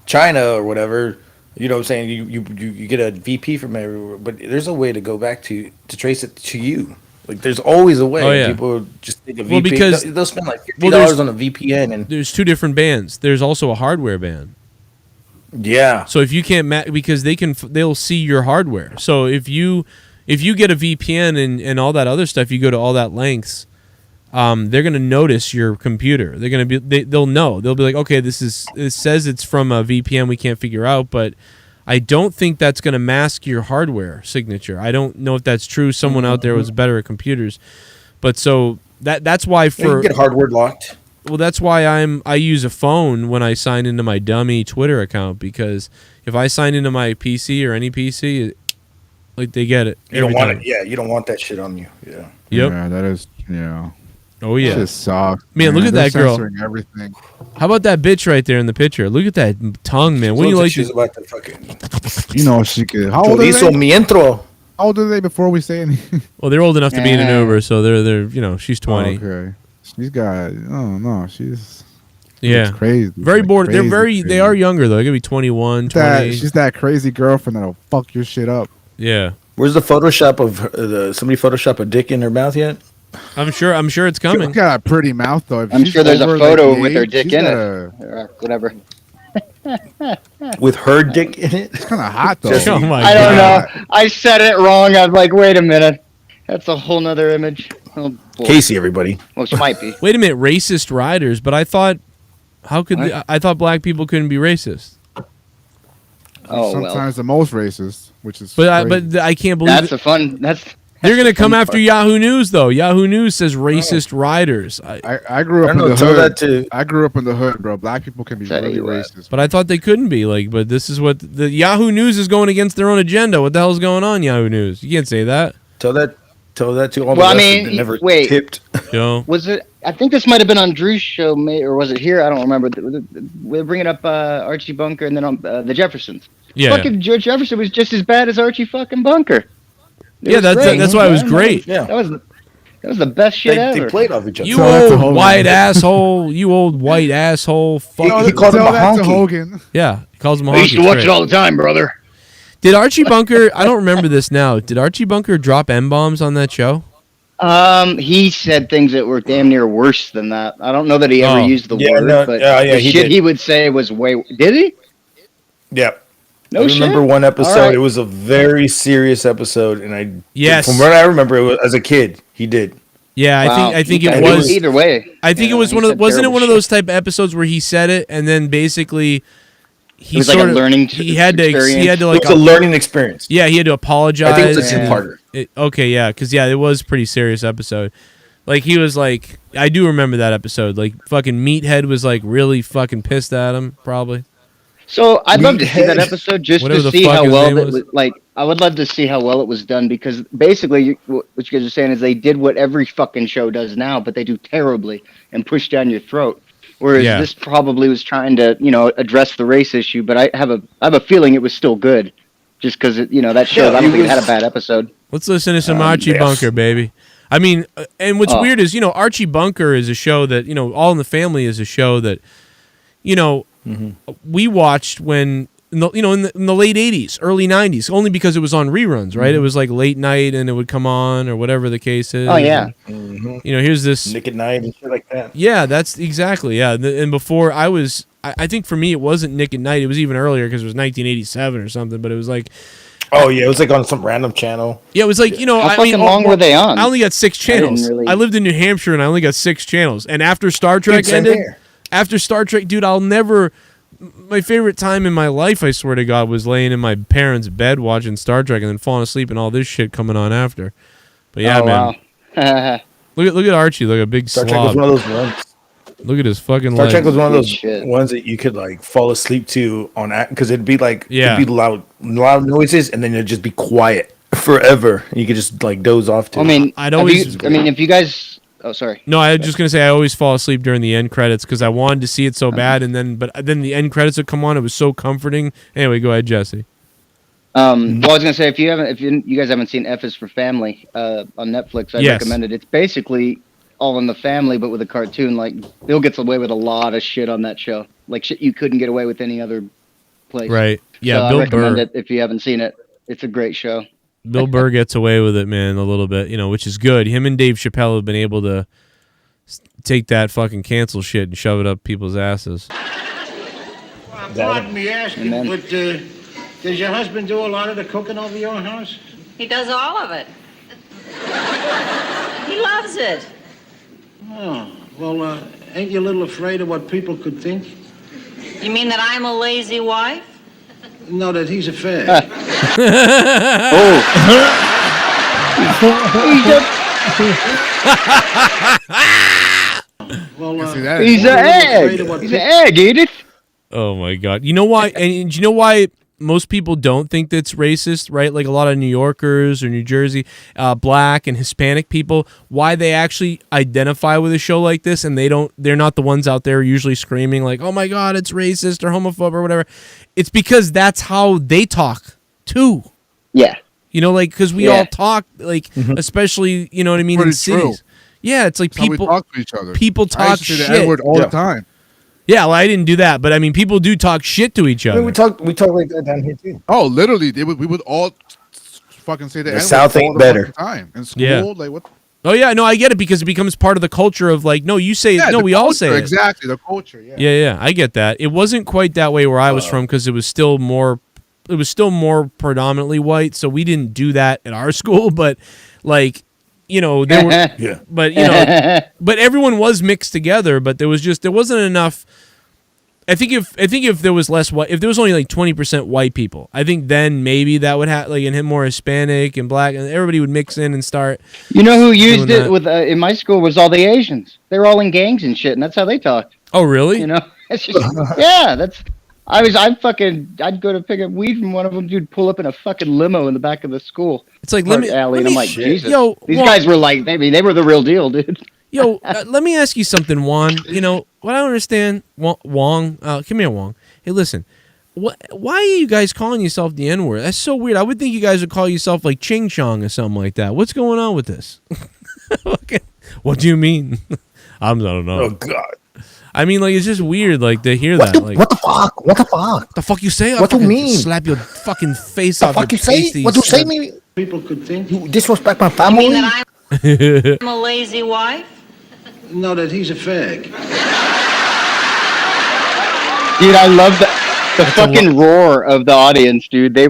China or whatever. You know what I'm saying? You get a VP from everywhere, but there's a way to go back to trace it to you. Like there's always a way. Oh, yeah. People just think of VPN. Well, because they'll spend like $50 on a VPN, and there's two different bans. There's also a hardware ban. Yeah. So if you can't because they'll see your hardware. So if you get a VPN and all that other stuff, you go to all that lengths, they're gonna notice your computer. They're gonna they'll know. They'll be like, okay, it says it's from a VPN we can't figure out, but I don't think that's gonna mask your hardware signature. I don't know if that's true. Someone out there was better at computers, but so that's why you get hardware locked. Well, that's why I use a phone when I sign into my dummy Twitter account, because if I sign into my PC or any PC, like they get it. You don't want it. Yeah, you don't want that shit on you. Yeah. Yep. Yeah, that is. Oh yeah. This sucks. Man, look at that girl. Censoring everything. How about that bitch right there in the picture? Look at that tongue, man. What do you like? She's about to fucking. She could. How old are they? How old are they before we say anything? Well, they're old enough to be in an Uber, so they're she's 20. Okay. She's got. Oh no, she's. Yeah. Crazy. Very bored. They are younger though. They're gonna be 21, 20. She's that crazy girlfriend that'll fuck your shit up. Yeah. Where's the Photoshop of somebody Photoshop a dick in her mouth yet? I'm sure it's coming. She's got a pretty mouth though. I'm sure there's a photo with her dick in it, or whatever. With her dick in it? It's kind of hot though. Oh my I don't know. I said it wrong. I'm like, wait a minute. That's a whole nother image. Oh, boy. Casey, everybody. Well, she might be. Wait a minute, racist riders. But I thought, I thought black people couldn't be racist. Oh, sometimes the most racist, which is. But I can't believe they're gonna come after Yahoo News though. Yahoo News says racist riders. I grew up in the hood. I grew up in the hood, bro. Black people can be really racist. But I thought they couldn't be like. But this is what the Yahoo News is going against their own agenda. What the hell's going on, Yahoo News? You can't say that. Tell that to all the rest that never tipped. Yo. Was it? I think this might have been on Drew's show, or was it here? I don't remember. We're bringing up Archie Bunker and then on the Jeffersons. Yeah. Fucking George Jefferson was just as bad as Archie fucking Bunker. That's why it was great. That was the best shit ever. They played off each other. You old white asshole. You old white asshole. Fuck. He called him a honky. Yeah, he calls him a honky. I used to watch it all the time, brother. Did Archie Bunker? I don't remember this now. Did Archie Bunker drop M-bombs on that show? He said things that were damn near worse than that. I don't know that he ever used the word, but the shit he would say was way. Did he? Yeah. No I remember one episode. Right. It was a very serious episode, and from what I remember, it was, as a kid, he did. Yeah, wow. I think it was either way. I think it was wasn't it one of those type of episodes where he said it and then basically he was sort like a of learning he had to like it was a learning experience. Yeah, he had to apologize. I think it was a two-parter. Okay, yeah, because it was a pretty serious episode. Like he was like, I do remember that episode. Like fucking Meathead was like really fucking pissed at him, probably. So I'd love to see that episode just to see how well that was. Like, I would love to see how well it was done because basically what you guys are saying is they did what every fucking show does now, but they do terribly and push down your throat. Whereas this probably was trying to, address the race issue, but I have a feeling it was still good, just because that show. I don't think it had a bad episode. Let's listen to some Archie Bunker, baby. I mean, and what's weird is Archie Bunker is a show that All in the Family is a show that we watched when in the late 80s, early 90s, only because it was on reruns, right? It was like late night and it would come on or whatever the case is. Oh yeah. And, here's this Nick at Night and shit like that. Yeah, that's exactly. Yeah, and before I think for me it wasn't Nick at Night. It was even earlier because it was 1987 or something. But it was like. Oh yeah, it was like on some random channel. Yeah, it was like How fucking long were they on? I only got 6 channels. I lived in New Hampshire and I only got 6 channels. And after Star Trek ended, dude, I'll never. My favorite time in my life, I swear to God, was laying in my parents' bed watching Star Trek and then falling asleep and all this shit coming on after. But yeah, man. Wow. look at Archie, like a big Star slob. Trek was one of those ones. Look at his fucking Star legs. Trek was one of those ones that you could like fall asleep to on because it'd be like it'd be loud noises and then it'd just be quiet forever. You could just like doze off to. I mean, it. if you guys. Oh, sorry. No, I was just gonna say I always fall asleep during the end credits because I wanted to see it so bad, and then then the end credits would come on. It was so comforting. Anyway, go ahead, Jesse. Well, I was gonna say if you guys haven't seen F is for Family on Netflix, I recommend it. It's basically All in the Family, but with a cartoon. Like Bill gets away with a lot of shit on that show, like shit you couldn't get away with any other place. Right? Yeah, so Bill I recommend Burr. it if you haven't seen it. It's a great show. Bill Burr gets away with it, man, a little bit, which is good. Him and Dave Chappelle have been able to take that fucking cancel shit and shove it up people's asses. Pardon me asking, but does your husband do a lot of the cooking over your house? He does all of it. He loves it. Oh, well, ain't you a little afraid of what people could think? You mean that I'm a lazy wife? No, that he's a fag. He's an egg. He's an egg, Edith. Oh my God! You know why? And you know why most people don't think that's racist, right? Like a lot of New Yorkers or New Jersey, black and Hispanic people, why they actually identify with a show like this, and they're not the ones out there usually screaming like, "Oh my God, it's racist or homophobic or whatever." It's because that's how they talk too. Yeah. Like because we all talk like, especially in cities. True. Yeah, it's like That's how we people talk to each other. People I talk used to say shit the N-word all the time. Yeah, well, I didn't do that, but I mean, people do talk shit to each other. We talk like that down here too. Oh, literally, we would all fucking say the N-word South ain't all the better. fucking time in school. Yeah. Like what? Oh yeah, no, I get it because it becomes part of the culture of like, no, you say it, no, we all say it. Exactly, the culture. Yeah. Yeah, I get that. It wasn't quite that way where I was from because it was still more predominantly white, so we didn't do that at our school. But like, there were, but everyone was mixed together. But there wasn't enough. I think if there was less white, if there was only like 20% white people, I think then maybe that would have like and him more Hispanic and black, and everybody would mix in and start. You know who used it with in my school was all the Asians. They were all in gangs and shit, and that's how they talked. Oh really? It's just, yeah, that's. I'd go to pick up weed from one of them, dude, pull up in a fucking limo in the back of the school. It's like alley, and I'm like, Jesus. Yo, these guys were like, they were the real deal, dude. Yo, let me ask you something, Juan. What I don't understand, Wong, come here, Wong. Hey, listen, why are you guys calling yourself the N-word? That's so weird. I would think you guys would call yourself like Ching Chong or something like that. What's going on with this? What do you mean? I don't know. Oh God. I mean, like, it's just weird, like, to hear that. What the fuck? What the fuck? The fuck you say? What do you mean? Slap your fucking face The off. fuck you say? What do you say? Me? People could think. You disrespect my family. You mean that I'm a lazy wife? No, that he's a fag. Dude, I love the fucking roar of the audience, dude. They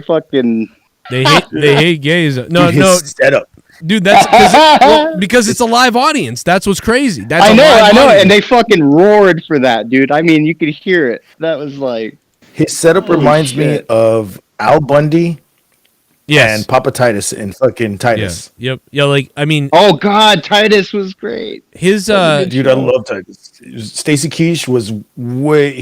hate gays. No, setup. Dude, that's because it's a live audience. That's what's crazy. That's I know, audience. and they fucking roared for that, dude. I mean, you could hear it. That was like his setup reminds me of Al Bundy and Papa Titus and fucking Titus. Yeah. Yep. Yeah, like I mean, oh god, Titus was great. His dude, I love Titus. Stacy Keach was way.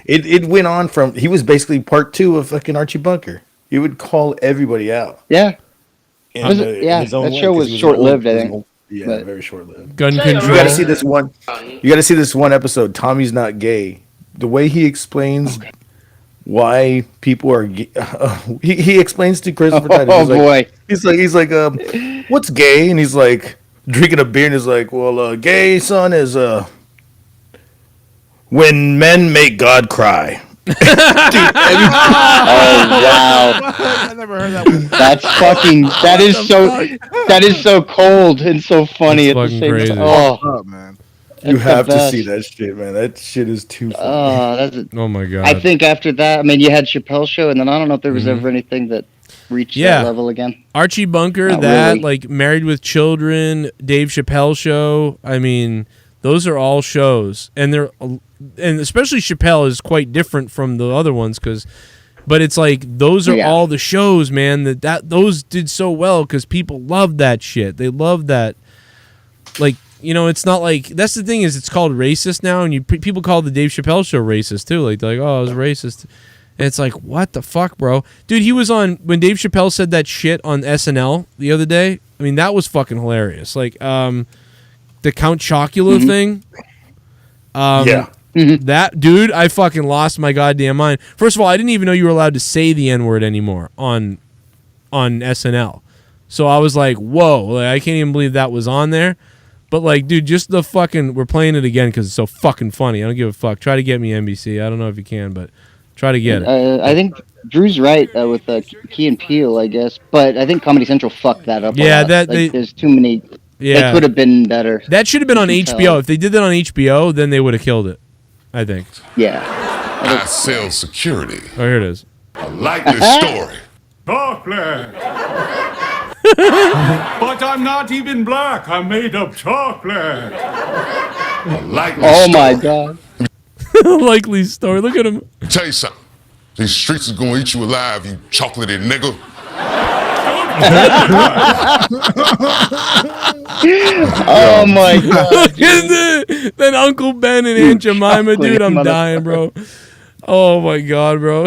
It went on from he was basically part 2 of fucking Archie Bunker. He would call everybody out. Yeah. That show was short lived, I think. Yeah, very short lived. Gun control. You got to see this one. You got to see this one episode. Tommy's not gay. The way he explains why people are gay, he explains to Christopher Titus. He's like, what's gay? And he's like drinking a beer and he's like, well, gay, son, is when men make God cry. Oh wow! I never heard that one. That's fucking. That is so cold and so funny That's at the same crazy. time. Oh, Oh man. You have to see that shit, man. That shit is too funny. Oh my god. I think after that, I mean, you had Chappelle Show, and then I don't know if there was ever anything that reached that level again. Archie Bunker, Not that really. like Married with Children, Dave Chappelle Show. I mean, those are all shows, and especially Chappelle is quite different from the other ones but it's like those are all the shows, man. That those did so well because people love that shit. They love that, like. You know, it's not like that's the thing is it's called racist now, and people call the Dave Chappelle Show racist too. Like they're like, oh, it was racist, and it's like, what the fuck, bro, dude? He was on when Dave Chappelle said that shit on SNL the other day. I mean, that was fucking hilarious. Like, the Count Chocula thing. That dude, I fucking lost my goddamn mind. First of all, I didn't even know you were allowed to say the N-word anymore on SNL. So I was like, whoa, like, I can't even believe that was on there. But, like, dude, just the fucking... We're playing it again because it's so fucking funny. I don't give a fuck. Try to get me NBC. I don't know if you can, but try to get it. I think Drew's right with Key and Peele, I guess. But I think Comedy Central fucked that up a lot. There's too many... Yeah. They could have been better. That should have been on HBO. If they did that on HBO, then they would have killed it, I think. Yeah. I sell security. Oh, here it is. I like this story. Chocolate. But I'm not even black. I'm made of chocolate. I like this Oh story. my god. Likely story. Look at him. Tell you something. These streets is gonna eat you alive, you chocolatey nigga. Oh my god. Look at then Uncle Ben and Aunt Jemima, dude. I'm dying, bro. Oh my god, bro.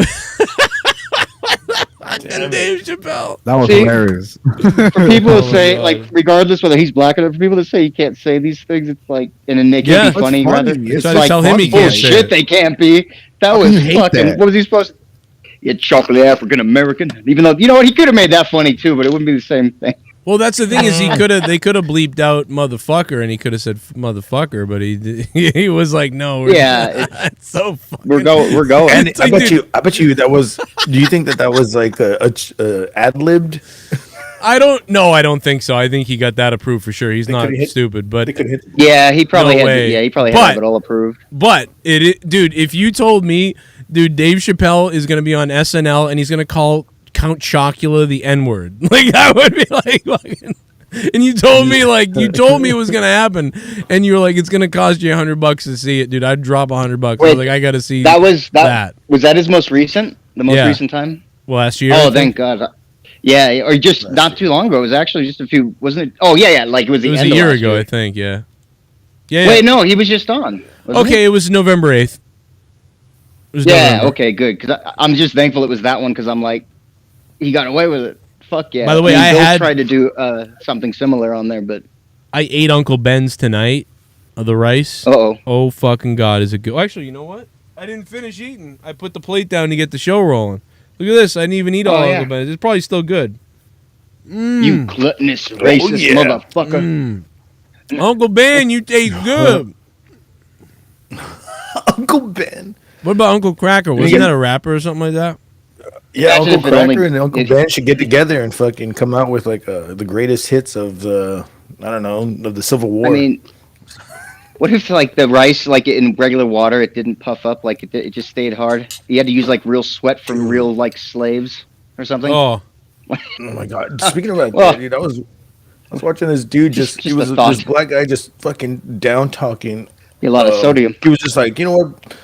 And Dave Chappelle. That was hilarious. For people to say, like, regardless whether he's black or not, for people to say he can't say these things, it's like, and they can't be funny, rather. It's like, tell him he can't say bullshit, it. they can't be. That was fucking, that. what was he supposed to? Yeah, chocolate African-American. Even though, you know what, he could have made that funny too, but it wouldn't be the same thing. Well, that's the thing is they could have bleeped out motherfucker and he could have said motherfucker, but he was like, no. It's so fucking. We're going. And like, I bet you that was. Do you think that was like a ad-libbed? I don't think so. I think he got that approved for sure. He's not stupid, but Yeah, he probably No had. way. Yeah, he probably had it all approved. But dude, if you told me, dude, Dave Chappelle is gonna be on SNL and he's gonna call Count Chocula the N-word, like I would be like, fucking. And you told me it was gonna happen, and you were like, it's gonna cost you $100 to see it, dude. I'd drop $100. I was like, I gotta see that. Was that his most recent? The most recent time? Last year. Oh, thank God. Yeah, or just not too long ago. It was actually just a few. Wasn't it? Oh yeah, like it was. It was a year ago, I think. Yeah. Wait, no, he was just on. Okay, it was November 8th. November. Okay, good. Because I'm just thankful it was that one because I'm like, he got away with it. Fuck yeah. By the way, I Bill had tried to do something similar on there, but I ate Uncle Ben's tonight. The rice. Oh fucking god, is it good? Actually, you know what? I didn't finish eating. I put the plate down to get the show rolling. Look at this. I didn't even eat all Uncle Ben's. It's probably still good. You gluttonous racist motherfucker. Uncle Ben, you taste good. Uncle Ben. What about Uncle Cracker? Wasn't that a rapper or something like that? Yeah, Uncle Cracker and Uncle Ben should get together and fucking come out with like the greatest hits of the of the Civil War. I mean, what if like the rice, like in regular water, it didn't puff up, like it just stayed hard? You had to use like real sweat from real like slaves or something. Oh my god! Speaking about that, dude, I was watching this dude he was this black guy just fucking down talking. A lot of sodium. He was just like, you know what?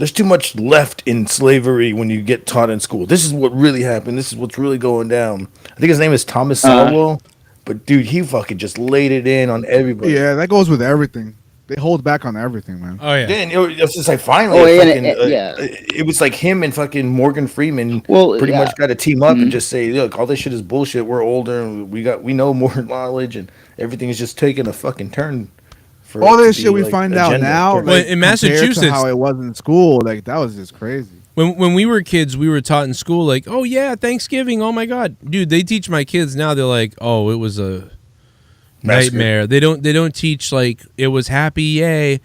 there's too much left in slavery when you get taught in school. This is what really happened. This is what's really going down. I think his name is Thomas Sowell, but dude, he fucking just laid it in on everybody. Yeah, that goes with everything. They hold back on everything, man. Oh yeah. Then it was just like finally, it was like him and fucking Morgan Freeman pretty much got to team up and just say, look, all this shit is bullshit. We're older and we know more knowledge, and everything is just taking a fucking turn. For all this shit we find out now, like, in Massachusetts, to how it was in school, like that was just crazy. When we were kids, we were taught in school like, oh yeah, Thanksgiving. Oh my god, dude, they teach my kids now. They're like, oh, it was a nightmare. They don't teach like it was happy, yay.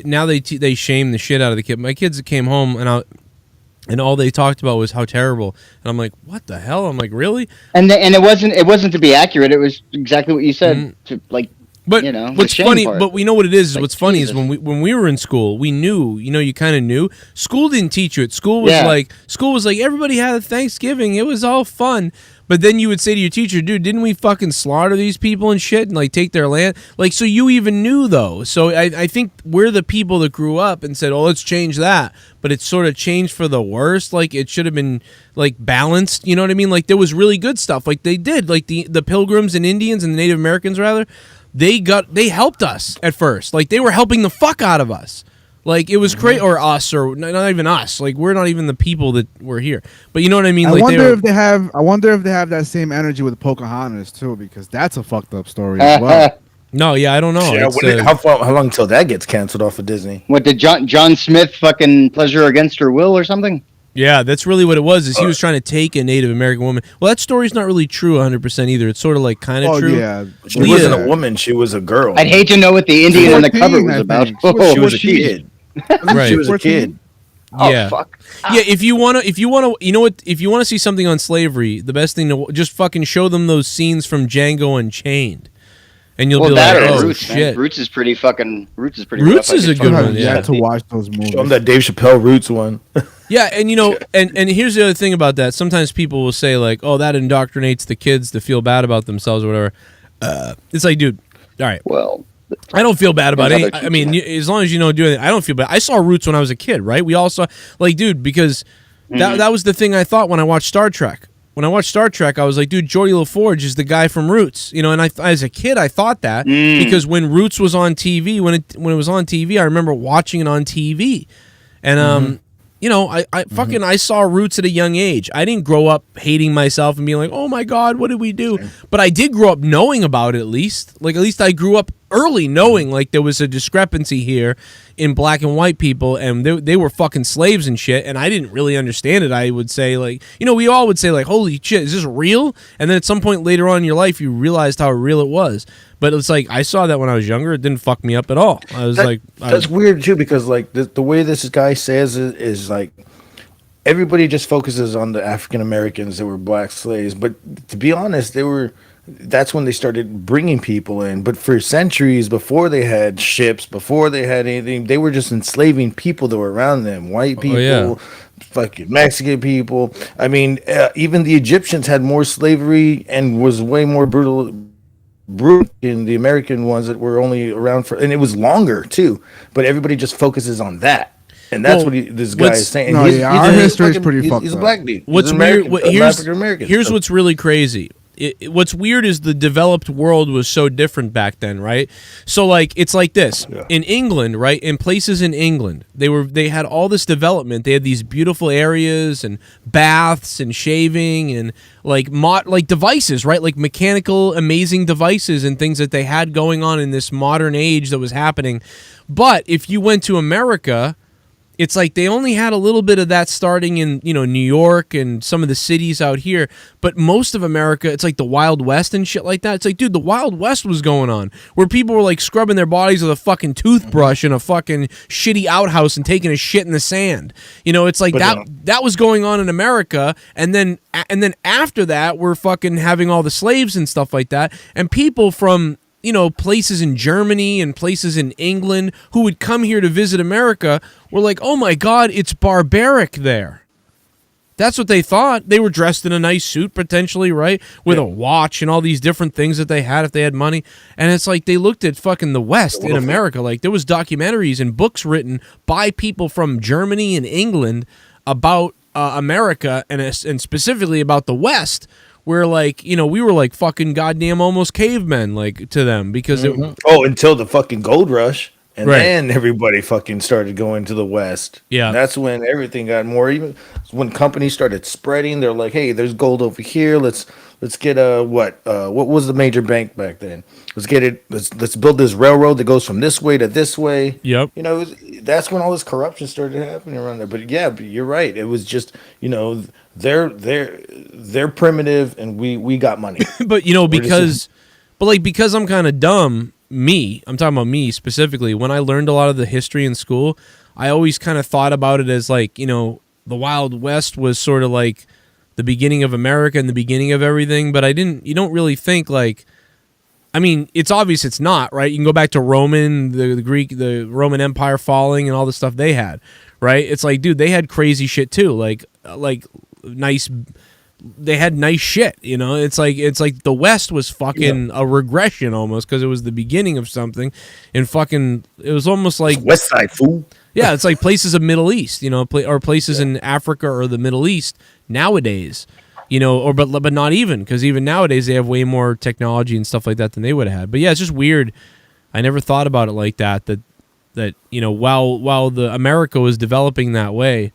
Now they shame the shit out of the kid. My kids came home and all they talked about was how terrible. And I'm like, what the hell? I'm like, really? And it wasn't to be accurate. It was exactly what you said. But you know, what's funny, but we know what it is. Like, what's funny Jesus. is when we were in school, we knew. You kind of knew. School didn't teach you it. School was like everybody had a Thanksgiving. It was all fun. But then you would say to your teacher, dude, didn't we fucking slaughter these people and shit and like take their land? Like, so you even knew though. So I think we're the people that grew up and said, oh, let's change that. But it's sort of changed for the worst. Like it should have been like balanced. You know what I mean? Like there was really good stuff. Like they did. Like the Pilgrims and Indians and the Native Americans rather. They helped us at first. Like they were helping the fuck out of us. Like it was crazy, or us, or not even us. Like we're not even the people that were here. But you know what I mean? I like wonder if they have that same energy with Pocahontas too, because that's a fucked up story as well. No, yeah, I don't know. Yeah, how long until that gets canceled off of Disney? What did John Smith fucking pleasure against her will or something? Yeah, that's really what it was. Is he was trying to take a Native American woman. Well, that story's not really true 100% either. It's sort of like kind of true. Yeah, she wasn't a woman. She was a girl. I'd hate to know what the Indian on the cover was about. She was a kid. Right. She was a kid. Yeah. Fuck. Yeah, if you wanna, you know what? If you want to see something on slavery, the best thing to just fucking show them those scenes from Django Unchained, and you'll be like, oh Roots, shit. Man. Roots is pretty. Roots rough. is a good one. Yeah, to watch those movies. Show them that Dave Chappelle Roots one. Yeah, and and here's the other thing about that. Sometimes people will say like, oh, that indoctrinates the kids to feel bad about themselves or whatever. It's like, dude, all right. Well, I don't feel bad about it. I mean, as long as you don't do anything, I don't feel bad. I saw Roots when I was a kid, right? We all saw, like, dude, because that was the thing I thought when I watched Star Trek. When I watched Star Trek, I was like, dude, Geordie LaForge is the guy from Roots, and as a kid, I thought that because when Roots was on TV, when it was on TV, I remember watching it on TV, and I fucking I saw Roots at a young age. I didn't grow up hating myself and being like, oh my god, what did we do? But I did grow up knowing about it at least. Like at least I grew up early knowing like there was a discrepancy here in black and white people, and they were fucking slaves and shit, and I didn't really understand it. I would say like, we all would say like, holy shit, is this real? And then at some point later on in your life, you realized how real it was. But it's like I saw that when I was younger. It didn't fuck me up at all. I was that's weird too, because like the way this guy says it is like everybody just focuses on the African Americans that were black slaves. But to be honest, that's when they started bringing people in. But for centuries before they had ships, before they had anything, they were just enslaving people that were around them. White people, fucking Mexican people. I mean, even the Egyptians had more slavery and was way more brutal in the American ones that were only around for, and it was longer too. But everybody just focuses on that. And that's what this guy is saying. No, our history is pretty fucked up. He's a black dude. What's weird? Here's what's really crazy. What's weird is the developed world was so different back then, right? So like it's like this in England, right? In places in England, they had all this development. They had these beautiful areas and baths and shaving and like devices, right? Like mechanical, amazing devices and things that they had going on in this modern age that was happening. But if you went to America, it's like they only had a little bit of that starting in, New York and some of the cities out here. But most of America, it's like the Wild West and shit like that. It's like, dude, the Wild West was going on where people were like scrubbing their bodies with a fucking toothbrush in a fucking shitty outhouse and taking a shit in the sand. It's like that was going on in America. And then after that, we're fucking having all the slaves and stuff like that. And people from places in Germany and places in England who would come here to visit America were like, oh my God, it's barbaric there. That's what they thought. They were dressed in a nice suit, potentially, right? With a watch and all these different things that they had if they had money. And it's like they looked at fucking the West in America. Like, there was documentaries and books written by people from Germany and England about America and specifically about the West, where, like, you know, we were like fucking goddamn almost cavemen, like, to them, because until the fucking gold rush. And Right. then everybody fucking started going to the West. Yeah. And that's when everything got more even. When companies started spreading, they're like, hey, there's gold over here. Let's get what was the major bank back then? Let's get it. Let's build this railroad that goes from this way to this way. Yep. You know, that's when all this corruption started happening around there. But yeah, you're right. It was just, you know, they're primitive and we got money. But, you know, because I'm kind of dumb, I'm talking about me specifically, when I learned a lot of the history in school, I always kind of thought about it as like, you know, the Wild West was sort of like the beginning of America and the beginning of everything, but you don't really think like, I mean, it's obvious it's not, right? You can go back to the Roman Empire falling and all the stuff they had, right? It's like, dude, they had crazy shit too, like nice. They had nice shit, you know. It's like the West was fucking a regression almost, because it was the beginning of something, and fucking it was almost like West Side fool. Yeah, it's like places of Middle East, you know, or places in Africa or the Middle East nowadays, you know, but not even, because even nowadays they have way more technology and stuff like that than they would have had. But yeah, it's just weird. I never thought about it like that. That you know, while the America was developing that way,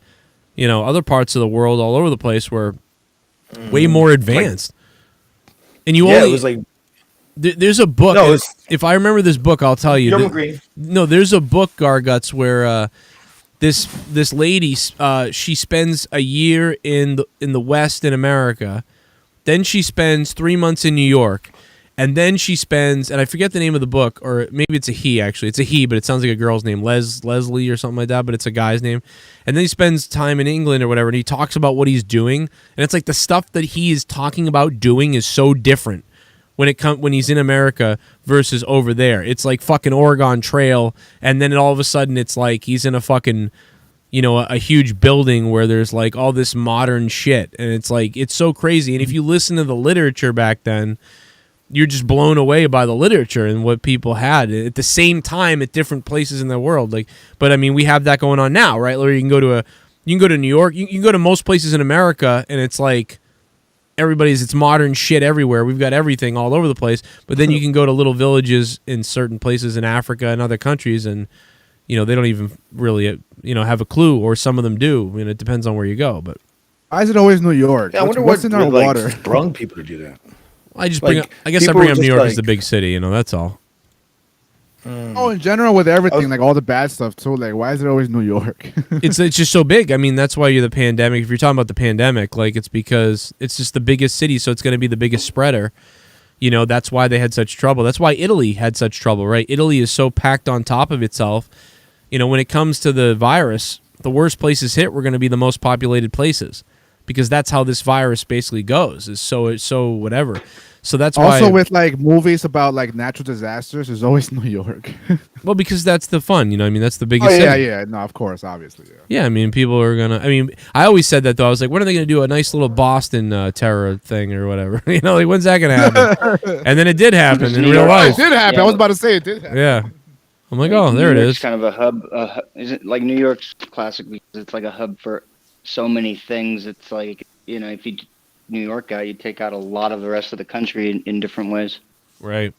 you know, other parts of the world all over the place were way more advanced. And it was like there's a book. No, if I remember this book, I'll tell you. No, there's a book, Garguts, where this lady she spends a year in the West in America, then she spends 3 months in New York, and then she spends, and I forget the name of the book, or maybe it's a he, actually. It's a he, but it sounds like a girl's name, Leslie or something like that, but it's a guy's name. And then he spends time in England or whatever, and he talks about what he's doing. And it's like the stuff that he is talking about doing is so different when he's in America versus over there. It's like fucking Oregon Trail, and then all of a sudden it's like he's in a fucking, you know, a huge building where there's like all this modern shit. And it's like, it's so crazy. And if you listen to the literature back then, you're just blown away by the literature and what people had at the same time at different places in the world. Like, but I mean, we have that going on now, right? Where you can go to New York, you can go to most places in America, and it's like it's modern shit everywhere. We've got everything all over the place. But then you can go to little villages in certain places in Africa and other countries, and you know, they don't even really, you know, have a clue, or some of them do. I mean, it depends on where you go. But why is it always New York? Yeah, I wonder what's in our water. Sprung people to do that. I bring up New York as the big city, you know, that's all. Oh, in general with everything, like all the bad stuff too. Like, why is it always New York? It's just so big. I mean, that's why you're the pandemic. If you're talking about the pandemic, like, it's because it's just the biggest city, so it's going to be the biggest spreader. You know, that's why they had such trouble. That's why Italy had such trouble, right? Italy is so packed on top of itself. You know, when it comes to the virus, the worst places hit were going to be the most populated places, because that's how this virus basically goes. It's so whatever. So that's why. Also, with like movies about like natural disasters, there's always New York. Well, because that's the fun, you know. I mean, that's the biggest. Yeah. No, of course, obviously. Yeah, I mean, people are gonna. I mean, I always said that though. I was like, when are they gonna do a nice little Boston terror thing or whatever? You know, like, when's that gonna happen? And then it did happen in real life. It did happen. Yeah. I was about to say it did happen. Yeah. I'm like, oh, there it is. It's kind of a hub. Is it like New York's classic because it's like a hub for so many things. It's like, you know, if you New York guy, you take out a lot of the rest of the country in different ways. Right.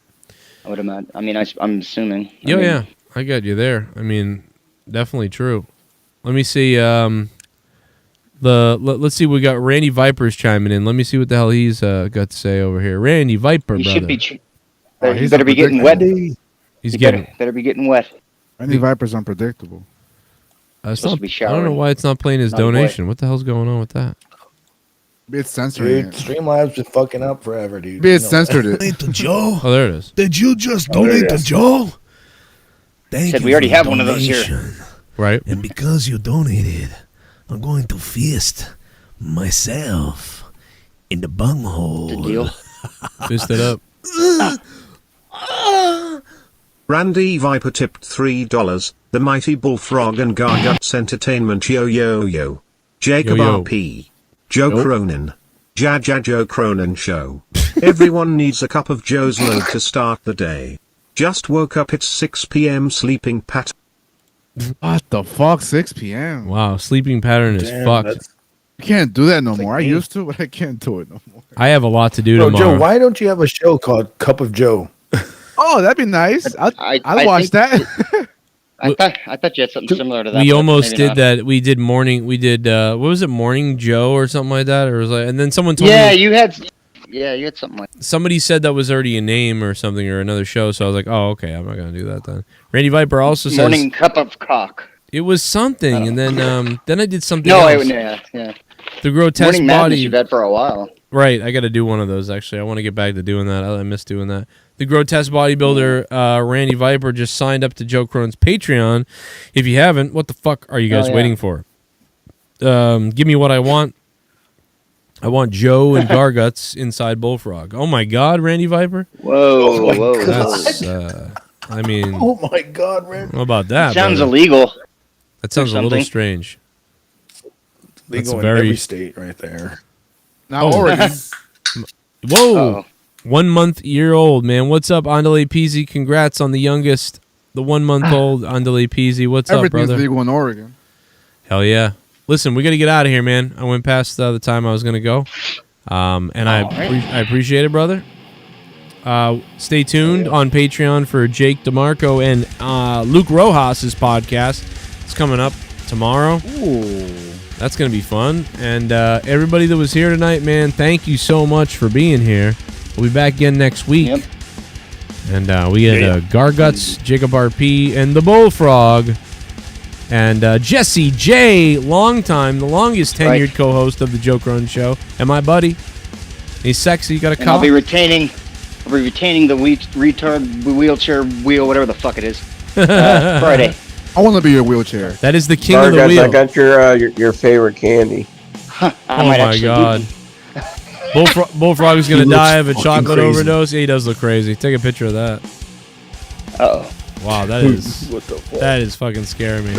I would imagine. I mean, I'm assuming. Yeah, I got you there. I mean, definitely true. Let me see. Let's see. We got Randy Viper's chiming in. Let me see what the hell he's got to say over here. Randy Viper, he brother. Should be. He better be getting wet. He's better be getting wet. Randy Viper's unpredictable. I don't know why it's not playing his donation. What the hell's going on with that? It's censoring it. Streamlabs been fucking up forever, dude. It's censored it. Donate to Joe. Oh, there it is. Did you just donate to Joe? Thank you. We already have one of those here. Right. And because you donated, I'm going to feast myself in the bunghole. The deal. Fist it up. Randy Viper tipped $3. The mighty Bullfrog and Garguts Entertainment yo. Jacob Yo. RP. Joe Cronin. Joe Cronin Show. Everyone needs a cup of Joe's load to start the day. Just woke up, it's 6 p.m. sleeping pattern. What the fuck? 6 p.m. Wow, sleeping pattern is fucked. You can't do that no more. I used to, but I can't do it no more. I have a lot to do Bro, tomorrow. Joe, why don't you have a show called Cup of Joe? Oh, that'd be nice. I'd watch that. I thought you had something similar to that. We but almost maybe did not. that. We did morning. We did what was it? Morning Joe or something like that. Or was like, and then someone told Yeah, me. you had something like. Somebody said that was already a name or something or another show. So I was like, oh, okay, I'm not gonna do that then. Randy Viper also says Morning cup of cock. it was something, and then I did something No, else. yeah. The grotesque Morning Madness body. you've had for a while. Right, I got to do one of those actually. I want to get back to doing that. I miss doing that. The grotesque bodybuilder Randy Viper just signed up to Joe Cronin's Patreon. If you haven't, what the fuck are you guys waiting for? Give me what I want. I want Joe and Garguts inside Bullfrog. Oh my God, Randy Viper! Whoa. That's I mean, Oh my God, Randy. what about that? Sounds brother? illegal. That sounds a little something. strange. Legal in very- every state right there. Now Oregon. Whoa. 1 month year old, man. What's up, Andale Peasy? Congrats on the youngest, the 1 month old Andale Peasy. What's up, Everything's brother? legal in Oregon. Hell yeah. Listen, we got to get out of here, man. I went past the time I was going to go. And I appreciate it, brother. Stay tuned on Patreon for Jake DeMarco and Luke Rojas' podcast. It's coming up tomorrow. Ooh. That's going to be fun. And everybody that was here tonight, man, thank you so much for being here. We'll be back again next week. Yep. And we had Garguts, Jacob RP, and the Bullfrog. And Jesse J, the longest tenured co-host of the Joe Cronin Show. And my buddy. He's sexy. You got a And cop? I'll be retaining the retard wheelchair wheel, whatever the fuck it is. Friday. I want to be your wheelchair. That is the king of the Garguts, wheel. I got your favorite candy. Oh my God. Bullfrog is going to die of a chocolate crazy. overdose. Yeah, he does look crazy. Take a picture of that. Uh-oh. Wow, that is What the fuck? that is fucking scaring me.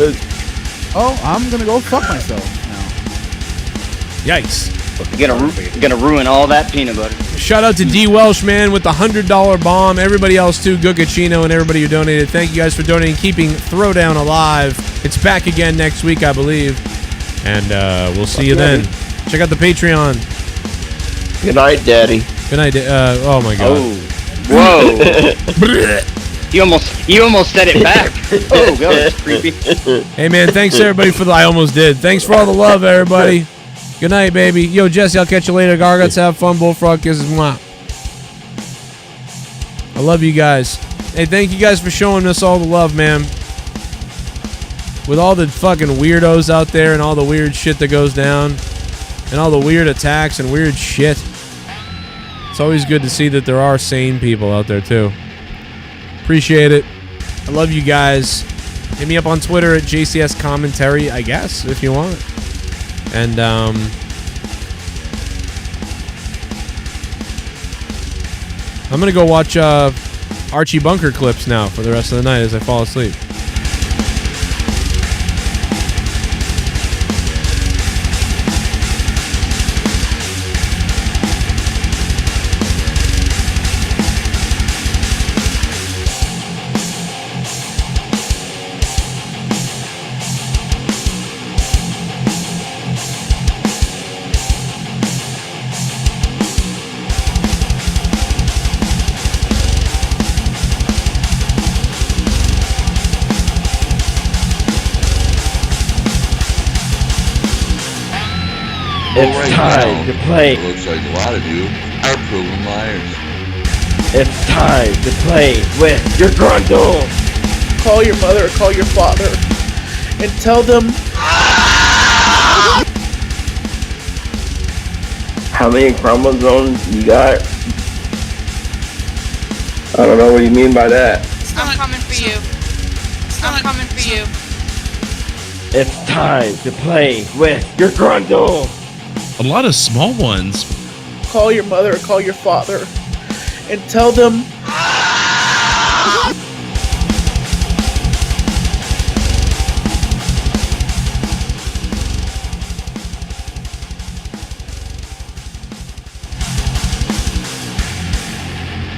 Oh, I'm gonna go fuck myself now. Yikes. You're gonna ruin all that peanut butter. Shout out to D. Welsh, man, with the $100 bomb. Everybody else, too. Duncachino and everybody who donated. Thank you guys for donating, keeping Throwdown alive. It's back again next week, I believe. And we'll see you then. Check out the Patreon. Good night, Daddy. Good night. Oh, my God. Whoa. You almost said it back. Oh, God, that's creepy. Hey, man, thanks, everybody, for the... I almost did. Thanks for all the love, everybody. Good night, baby. Yo, Jesse, I'll catch you later. Garguts, have fun. Bullfrog kisses. Mwah. I love you guys. Hey, thank you guys for showing us all the love, man. With all the fucking weirdos out there and all the weird shit that goes down and all the weird attacks and weird shit. It's always good to see that there are sane people out there, too. Appreciate it. I love you guys. Hit me up on Twitter at JCS Commentary, I guess, if you want. And, I'm going to go watch Archie Bunker clips now for the rest of the night as I fall asleep. It's time to play. It looks like a lot of you are proven liars. It's time to play with your grundle. Call your mother or call your father and tell them. How many chromosomes you got? I don't know what you mean by that. I'm coming for you. I'm coming for you. It's time to play with your grundle. A lot of small ones. Call your mother or call your father and tell them.